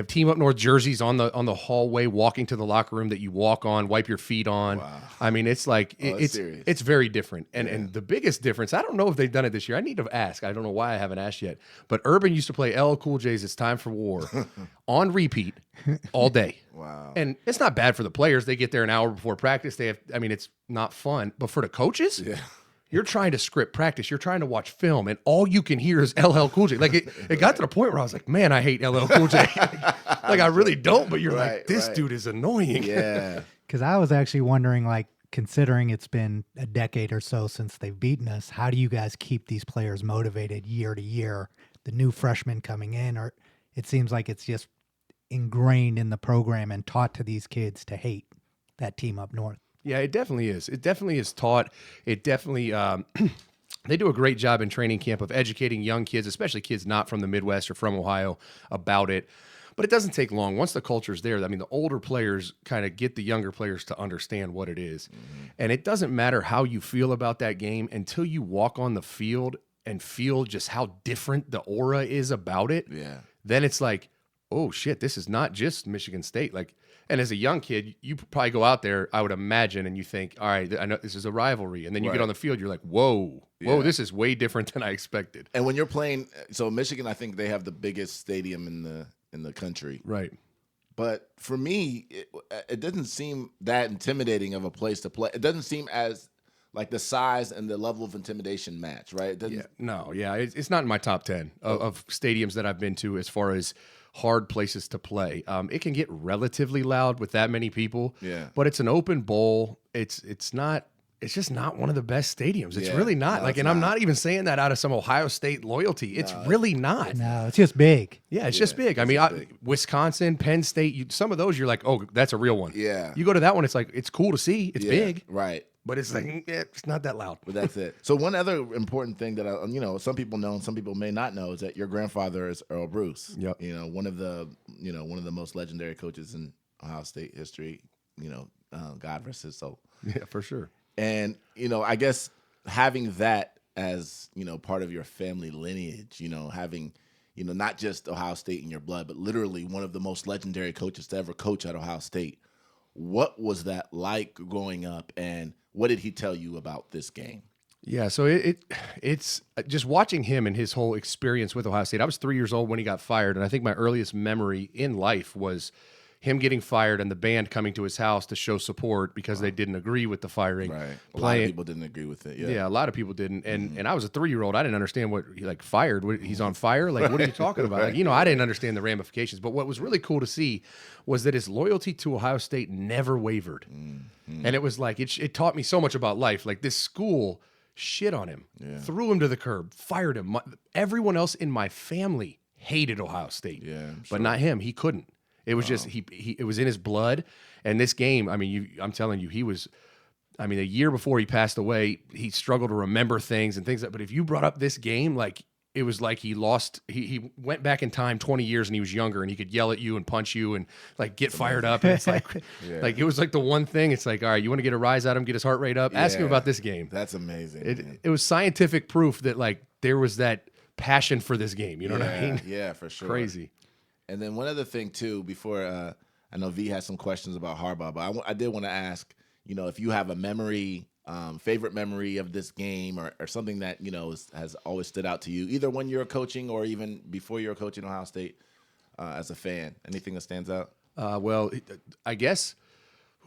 Team Up North jerseys on the hallway, walking to the locker room that you walk on, wipe your feet on. Wow. I mean, it's like it's very different. And the biggest difference, I don't know if they've done it this year. I need to ask. I don't know why I haven't asked yet. But Urban used to play LL Cool J's "It's Time for War" on repeat all day. Wow. And it's not bad for the players. They get there an hour before practice. It's not fun. But for the coaches, you're trying to script practice. You're trying to watch film, and all you can hear is LL Cool J. Like it got to the point where I was like, man, I hate LL Cool J. Like I really don't, but you're like, this dude is annoying. Yeah. Because I was actually wondering, like, considering it's been a decade or so since they've beaten us, how do you guys keep these players motivated year to year? The new freshmen coming in, or it seems like it's just ingrained in the program and taught to these kids to hate that Team Up North. Yeah, it definitely is. It definitely is taught. It definitely, they do a great job in training camp of educating young kids, especially kids not from the Midwest or from Ohio, about it. But it doesn't take long. Once the culture's there, I mean, the older players kind of get the younger players to understand what it is. Mm-hmm. And it doesn't matter how you feel about that game until you walk on the field and feel just how different the aura is about it. Yeah. Then it's like, oh, shit, this is not just Michigan State. Like, and as a young kid, you probably go out there, I would imagine, and you think, all right, I know this is a rivalry. And then you get on the field, you're like, whoa, this is way different than I expected. And when you're playing, so Michigan, I think they have the biggest stadium in the country. Right. But for me, it doesn't seem that intimidating of a place to play. It doesn't seem as like the size and the level of intimidation match, right? It doesn't. It's not in my top 10 of stadiums that I've been to as far as hard places to play. It can get relatively loud with that many people. Yeah. But it's an open bowl. It's just not one of the best stadiums. It's really not. I'm not even saying that out of some Ohio State loyalty. It's really not. No, it's just big. Yeah, it's just big. I mean, Wisconsin, Penn State, some of those you're like, oh, that's a real one. Yeah. You go to that one, it's like, it's cool to see. It's big. Right. But it's like, it's not that loud. But that's it. So one other important thing that some people know and some people may not know is that your grandfather is Earl Bruce. Yep. One of the most legendary coaches in Ohio State history. God rest his soul. Yeah, for sure. And I guess having that as part of your family lineage, having not just Ohio State in your blood, but literally one of the most legendary coaches to ever coach at Ohio State. What was that like growing up, and what did he tell you about this game? Yeah, so it's just watching him and his whole experience with Ohio State. I was 3 years old when he got fired, and I think my earliest memory in life was him getting fired and the band coming to his house to show support because they didn't agree with the firing. Right. A lot of people didn't agree with it. Yeah, a lot of people didn't. And I was a 3-year-old. I didn't understand what fired. He's on fire? Like, what are you talking about? Right. Like, I didn't understand the ramifications. But what was really cool to see was that his loyalty to Ohio State never wavered. Mm-hmm. And it was like, it taught me so much about life. Like, this school, shit on him, threw him to the curb, fired him. Everyone else in my family hated Ohio State, but not him. He couldn't. It was just it was in his blood. And this game, I mean, I'm telling you, he was. I mean, a year before he passed away, he struggled to remember things and things. But if you brought up this game, like it was like he lost. He went back in time 20 years and he was younger and he could yell at you and punch you and like get fired up. And it's like, like it was like the one thing. It's like, all right, you want to get a rise out of him, get his heart rate up. Ask him about this game. That's amazing. It was scientific proof that like there was that passion for this game. You know what I mean? Yeah, for sure. Crazy. And then one other thing too, before I know V has some questions about Harbaugh, but I did want to ask, you know, if you have a memory. Favorite memory of this game or something that, you know, has always stood out to you, either when you're coaching or even before you're coaching Ohio State as a fan? Anything that stands out? Well, I guess,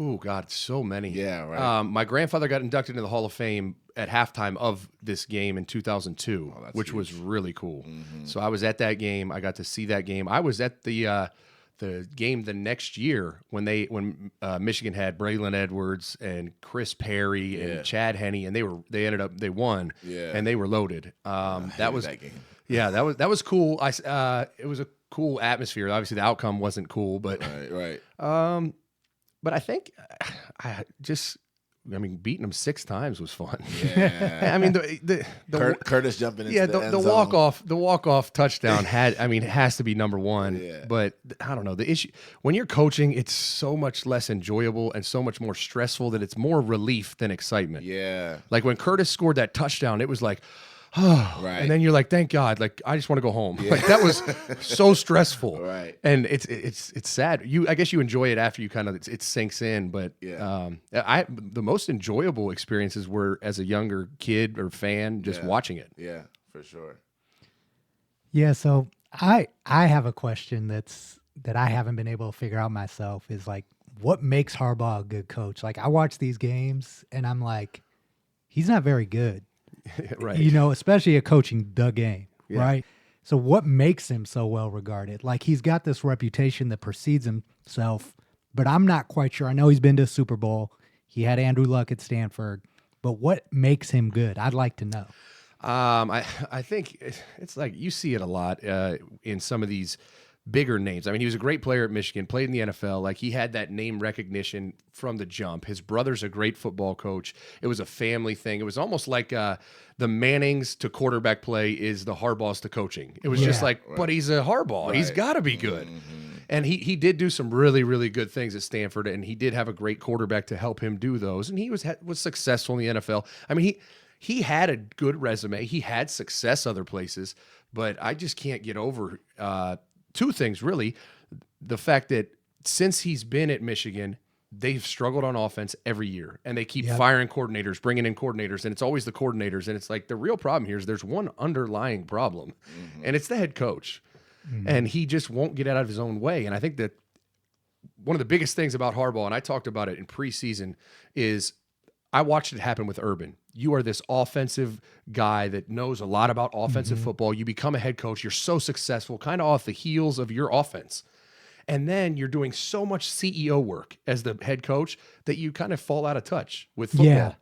oh, God, so many. Yeah, right. My grandfather got inducted into the Hall of Fame at halftime of this game in 2002, which was really cool. Mm-hmm. So I was at that game. I got to see that game. I was at the game the next year when Michigan had Braylon Edwards and Chris Perry and Chad Henne, and they won and they were loaded. That was that game. Yeah, that was cool. It was a cool atmosphere. Obviously the outcome wasn't cool, but right. But I think beating them 6 times was fun. Yeah. I mean, the Curtis jumping into the end zone. The walk-off touchdown has to be number one. Yeah. But I don't know, the issue when you're coaching, it's so much less enjoyable and so much more stressful that it's more relief than excitement. Yeah. Like when Curtis scored that touchdown, it was like, oh, right. And then you're like, thank God, like I just want to go home. Yeah. Like that was so stressful. Right. And it's sad. I guess you enjoy it after you kind of it sinks in. But the most enjoyable experiences were as a younger kid or fan just watching it. Yeah, for sure. Yeah, so I have a question that I haven't been able to figure out myself is like, what makes Harbaugh a good coach? Like I watch these games and I'm like, he's not very good. Right. You know, especially at coaching the game, right? So what makes him so well regarded? Like he's got this reputation that precedes himself, but I'm not quite sure. I know he's been to a Super Bowl. He had Andrew Luck at Stanford, but what makes him good? I'd like to know. I think it's like you see it a lot in some of these bigger names. I mean, he was a great player at Michigan, played in the NFL. Like he had that name recognition from the jump. His brother's a great football coach. It was a family thing. It was almost like the Mannings to quarterback play is the Harbaughs to coaching. It was just like, but he's a Harbaugh. Right. He's got to be good. Mm-hmm. And he did do some really, really good things at Stanford, and he did have a great quarterback to help him do those. And he was successful in the NFL. I mean, he had a good resume. He had success other places, but I just can't get over 2 things, really. The fact that since he's been at Michigan, they've struggled on offense every year, and they keep firing coordinators, bringing in coordinators, and it's always the coordinators. And it's like the real problem here is there's one underlying problem, and it's the head coach. And he just won't get out of his own way. And I think that one of the biggest things about Harbaugh, and I talked about it in preseason, is I watched it happen with Urban. You are this offensive guy that knows a lot about offensive football. You become a head coach. You're so successful, kind of off the heels of your offense. And then you're doing so much CEO work as the head coach that you kind of fall out of touch with football.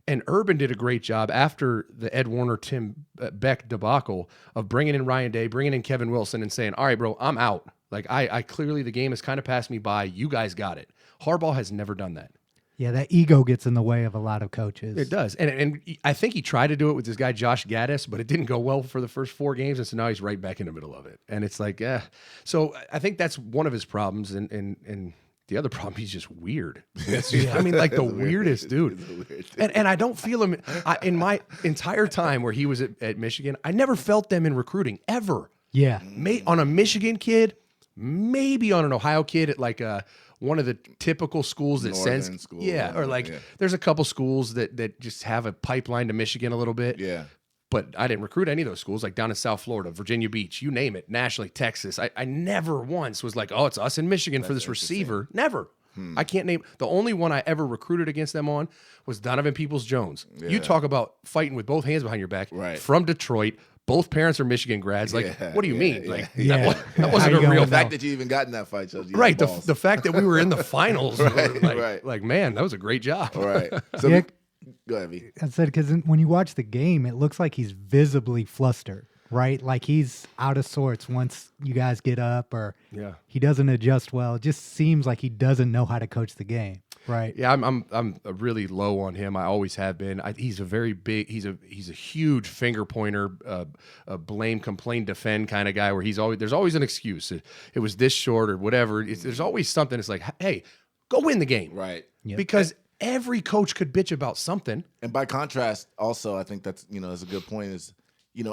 And Urban did a great job after the Ed Warner, Tim Beck debacle of bringing in Ryan Day, bringing in Kevin Wilson and saying, all right, bro, I'm out. Like I clearly, the game has kind of passed me by. You guys got it. Harbaugh has never done that. Yeah, that ego gets in the way of a lot of coaches. It does. And I think he tried to do it with this guy, Josh Gaddis, but it didn't go well for the first 4 games. And so now he's right back in the middle of it. And it's like, So I think that's one of his problems. And the other problem, he's just weird. I mean, like the weirdest dude. And I don't feel him in my entire time where he was at Michigan. I never felt them in recruiting ever. Yeah. On a Michigan kid, maybe on an Ohio kid at like one of the typical schools that Northern sends. school, Or like there's a couple schools that just have a pipeline to Michigan a little bit. Yeah. But I didn't recruit any of those schools, like down in South Florida, Virginia Beach, you name it, nationally, Texas. I never once was like, oh, it's us in Michigan for this receiver. Never. I can't name. The only one I ever recruited against them on was Donovan Peoples-Jones. Yeah. You talk about fighting with both hands behind your back. Right. From Detroit. Both parents are Michigan grads. Like, what do you mean? Like, that How wasn't you a going real The fact that you even got in that fight shows you The fact that we were in the finals. Right. Like, man, that was a great job. Right. So Yeah. Go ahead, V. I said because when you watch the game, it looks like he's visibly flustered, right? Like he's out of sorts once you guys get up, or he doesn't adjust well. It just seems like he doesn't know how to coach the game, right? Yeah, I'm really low on him. I always have been. He's a very big. He's a huge finger pointer, a blame, complain, defend kind of guy. Where there's always an excuse. It was this short or whatever. There's always something. It's like, hey, go win the game, Right? Yep. Because every coach could bitch about something. And by contrast, also, I think that's a good point. Is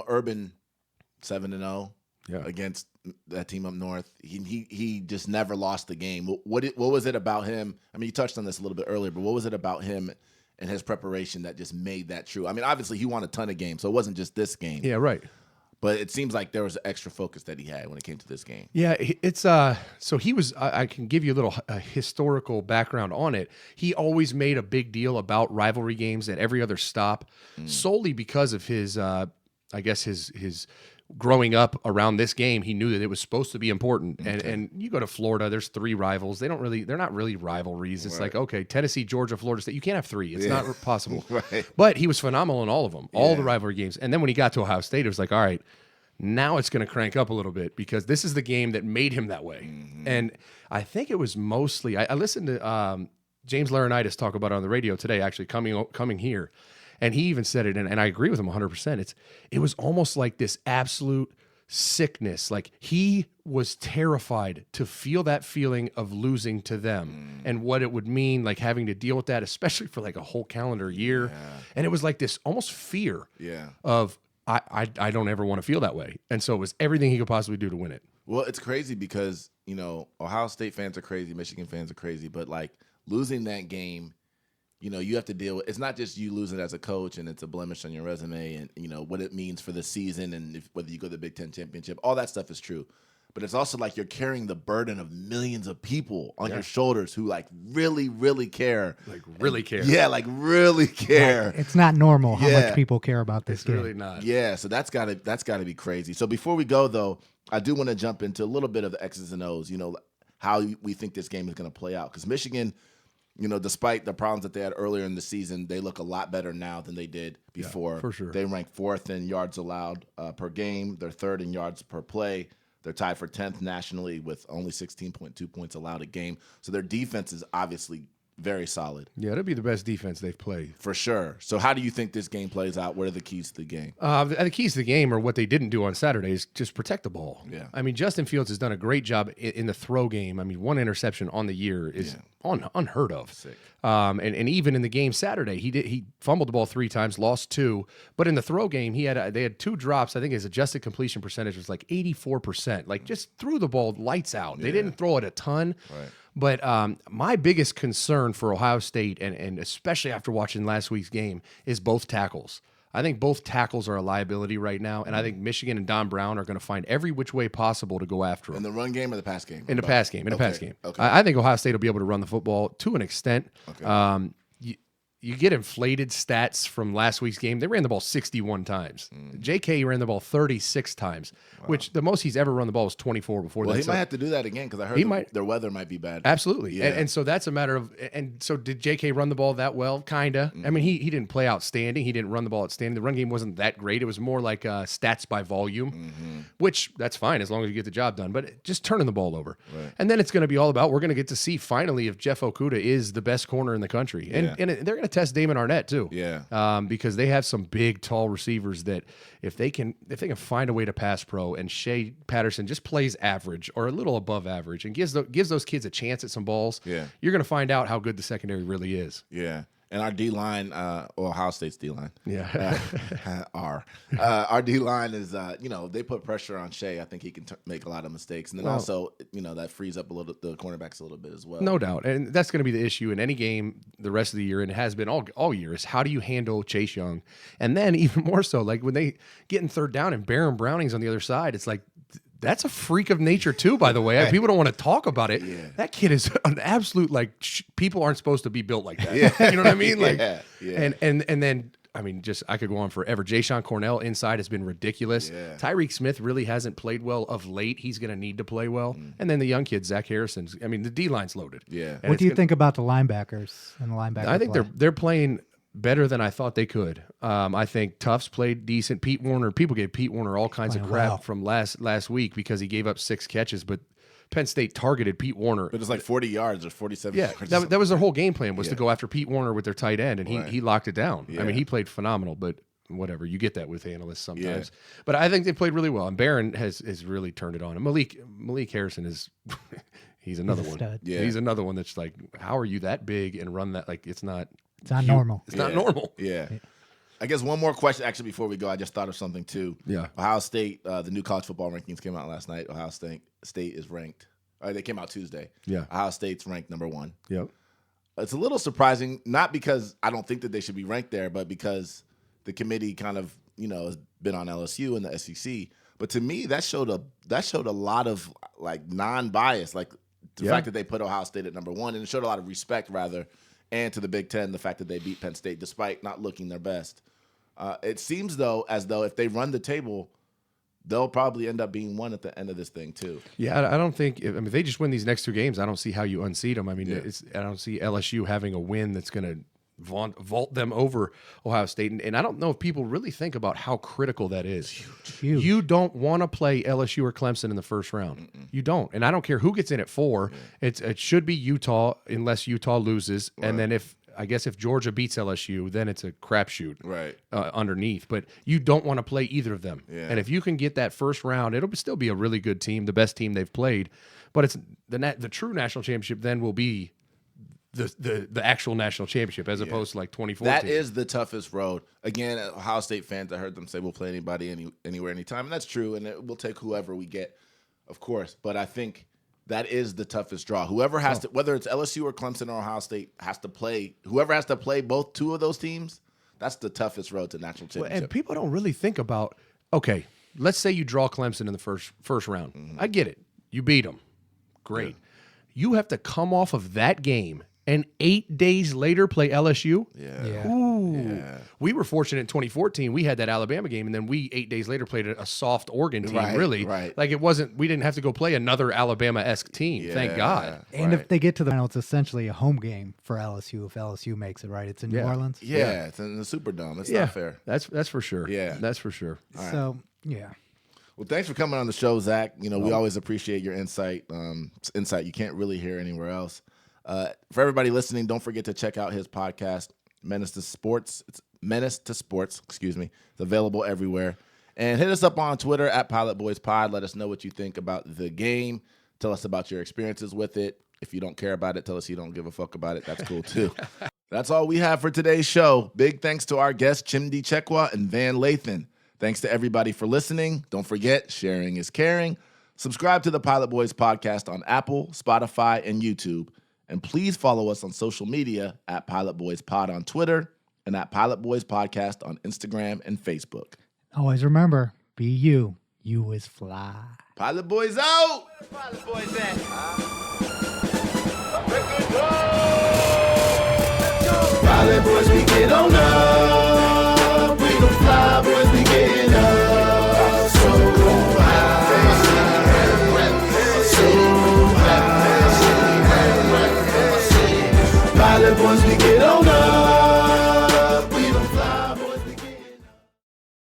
Urban 7-0 against that team up north. He just never lost the game. What was it about him? I mean, you touched on this a little bit earlier, but what was it about him and his preparation that just made that true? I mean, obviously he won a ton of games, so it wasn't just this game. Yeah, right. But it seems like there was an extra focus that he had when it came to this game. Yeah, it's so he was. I can give you a little historical background on it. He always made a big deal about rivalry games at every other stop, solely because of his, I guess his growing up around this game. He knew that it was supposed to be important. And you go to Florida, there's 3 rivals. They're not really rivalries. It's like, okay, Tennessee, Georgia, Florida State. You can't have 3. It's not possible. Right. But he was phenomenal in all of them, all the rivalry games. And then when he got to Ohio State, it was like, all right, now it's going to crank up a little bit because this is the game that made him that way. And I think it was mostly, I listened to James Laurinaitis talk about it on the radio today, actually coming here. And he even said it, and I agree with him 100%. It was almost like this absolute sickness. Like he was terrified to feel that feeling of losing to them and what it would mean, like having to deal with that, especially for like a whole calendar year. Yeah. And it was like this almost fear of, I don't ever want to feel that way. And so it was everything he could possibly do to win it. Well, it's crazy because, Ohio State fans are crazy, Michigan fans are crazy, but like losing that game, you have to deal with. It's not just you losing as a coach and it's a blemish on your resume and what it means for the season and whether you go to the Big Ten championship. All that stuff is true, but it's also like you're carrying the burden of millions of people on your shoulders who like really, really care. Like really care. Yeah, like really care. Like, it's not normal how much people care about this game. Really not. Yeah, so that's gotta be crazy. So before we go though, I do want to jump into a little bit of the X's and O's. How we think this game is going to play out because Michigan. Despite the problems that they had earlier in the season, they look a lot better now than they did before. Yeah, for sure. They rank 4th in yards allowed per game. They're 3rd in yards per play. They're tied for 10th nationally with only 16.2 points allowed a game. So their defense is obviously very solid. Yeah, it'll be the best defense they've played. For sure. So how do you think this game plays out? What are the keys to the game? The keys to the game are what they didn't do on Saturday is just protect the ball. Yeah. I mean, Justin Fields has done a great job in the throw game. I mean, 1 interception on the year is unheard of. Sick. And even in the game Saturday, he fumbled the ball 3 times, lost 2. But in the throw game, they had 2 drops. I think his adjusted completion percentage was like 84%. Like just threw the ball lights out. They didn't throw it a ton. Right. But my biggest concern for Ohio State, and especially after watching last week's game, is both tackles. I think both tackles are a liability right now, and I think Michigan and Don Brown are going to find every which way possible to go after them. In the run game or the pass game? In the pass game. Okay. I think Ohio State will be able to run the football to an extent. Okay. You get inflated stats from last week's game. They ran the ball 61 times. JK ran the ball 36 times, which the most he's ever run the ball was 24 before that. Well, he might have to do that again because I heard their weather might be bad. Absolutely. Yeah. And so that's a matter of – and so did JK run the ball that well? Kind of. I mean, he didn't play outstanding. He didn't run the ball outstanding. The run game wasn't that great. It was more like stats by volume, which that's fine as long as you get the job done. But just turning the ball over. Right. And then it's going to be all about we're going to get to see finally if Jeff Okudah is the best corner in the country. And they're going to test Damon Arnett too. Yeah. Because they have some big, tall receivers that if they can find a way to pass pro and Shea Patterson just plays average or a little above average and gives those kids a chance at some balls, you're going to find out how good the secondary really is. Yeah. And our D-line, Ohio State's D-line. Yeah. Our D-line is, they put pressure on Shea. I think he can make a lot of mistakes. And then also, that frees up the cornerbacks a little bit as well. No doubt. And that's going to be the issue in any game the rest of the year, and it has been all year, is how do you handle Chase Young? And then even more so, like when they get in 3rd down and Barron Browning's on the other side, it's like, that's a freak of nature too, by the way. People don't want to talk about it. Yeah. That kid is an absolute, people aren't supposed to be built like that. Yeah. You know what I mean? And then, I mean, I could go on forever. Jayshawn Cornell inside has been ridiculous. Yeah. Tyreek Smith really hasn't played well of late. He's going to need to play well. And then the young kid, Zach Harrison's, the D-line's loaded. Yeah. What do you think about the linebackers and the linebacker I think play? they're playing better than I thought they could. I think Tufts played decent. Pete Warner, people gave Pete Warner all kinds of crap from last week because he gave up 6 catches, but Penn State targeted Pete Warner. But it's like 40 yards or 47 yards. Yeah, that was their whole game plan was to go after Pete Warner with their tight end, and he locked it down. I mean, he played phenomenal, but whatever. You get that with analysts sometimes. Yeah. But I think they played really well, and Barron has really turned it on. And Malik Harrison is he's another one. Stud. Yeah. He's another one that's like, how are you that big and run that? Like, it's not normal. It's not normal. Yeah. I guess one more question, actually, before we go. I just thought of something, too. Yeah. Ohio State, the new college football rankings came out last night. Ohio State is ranked. They came out Tuesday. Yeah. Ohio State's ranked number 1. Yep. It's a little surprising, not because I don't think that they should be ranked there, but because the committee kind of, has been on LSU and the SEC. But to me, that showed a lot of like non-bias, like the fact that they put Ohio State at number 1, and it showed a lot of respect rather, and to the Big Ten, the fact that they beat Penn State despite not looking their best. It seems as though if they run the table, they'll probably end up being 1 at the end of this thing too. Yeah, I don't think. If they just win these next 2 games, I don't see how you unseat them. I mean, I don't see LSU having a win that's going to vault them over Ohio State. And I don't know if people really think about how critical that is. Huge. You don't want to play LSU or Clemson in the first round. You don't. And I don't care who gets in at 4. It should be Utah unless Utah loses. Right. And then if Georgia beats LSU, then it's a crapshoot underneath. But you don't want to play either of them. Yeah. And if you can get that first round, it'll still be a really good team, the best team they've played. But it's the true national championship then will be the actual national championship as opposed to like 2014. That is the toughest road. Again, Ohio State fans, I heard them say we'll play anybody, anywhere, anytime. And that's true. And we'll take whoever we get, of course. But I think that is the toughest draw. Whoever has to, whether it's LSU or Clemson or Ohio State, whoever has to play both 2 of those teams, that's the toughest road to national championship. And people don't really think about, okay, let's say you draw Clemson in the first round. Mm-hmm. I get it. You beat them. Great. Yeah. You have to come off of that game and 8 days later play LSU? Yeah. Ooh. Yeah. We were fortunate in 2014. We had that Alabama game, and then we 8 days later played a soft Oregon team, really. Right. Like we didn't have to go play another Alabama-esque team, thank God. And if they get to the final, it's essentially a home game for LSU if LSU makes it, right? It's in New Orleans. Yeah, it's in the Superdome. It's not fair. That's for sure. Yeah. That's for sure. Right. So, yeah. Well, thanks for coming on the show, Zach. We always appreciate your insight. Insight you can't really hear anywhere else. For everybody listening, don't forget to check out his podcast, Menace to Sports. It's Menace to Sports, excuse me. It's available everywhere. And hit us up on Twitter at PilotBoysPod. Let us know what you think about the game. Tell us about your experiences with it. If you don't care about it, tell us you don't give a fuck about it. That's cool, too. That's all we have for today's show. Big thanks to our guests, Chimdi Chekwa and Van Lathan. Thanks to everybody for listening. Don't forget, sharing is caring. Subscribe to the Pilot Boys Podcast on Apple, Spotify, and YouTube. And please follow us on social media at Pilot Boys Pod on Twitter and at Pilot Boys Podcast on Instagram and Facebook. Always remember, be you. You is fly. Pilot Boys out! Pilot Boys at? Pilot Boys, we get on up. We don't fly, boys, we getting up. So high. So high. Pilot Boys,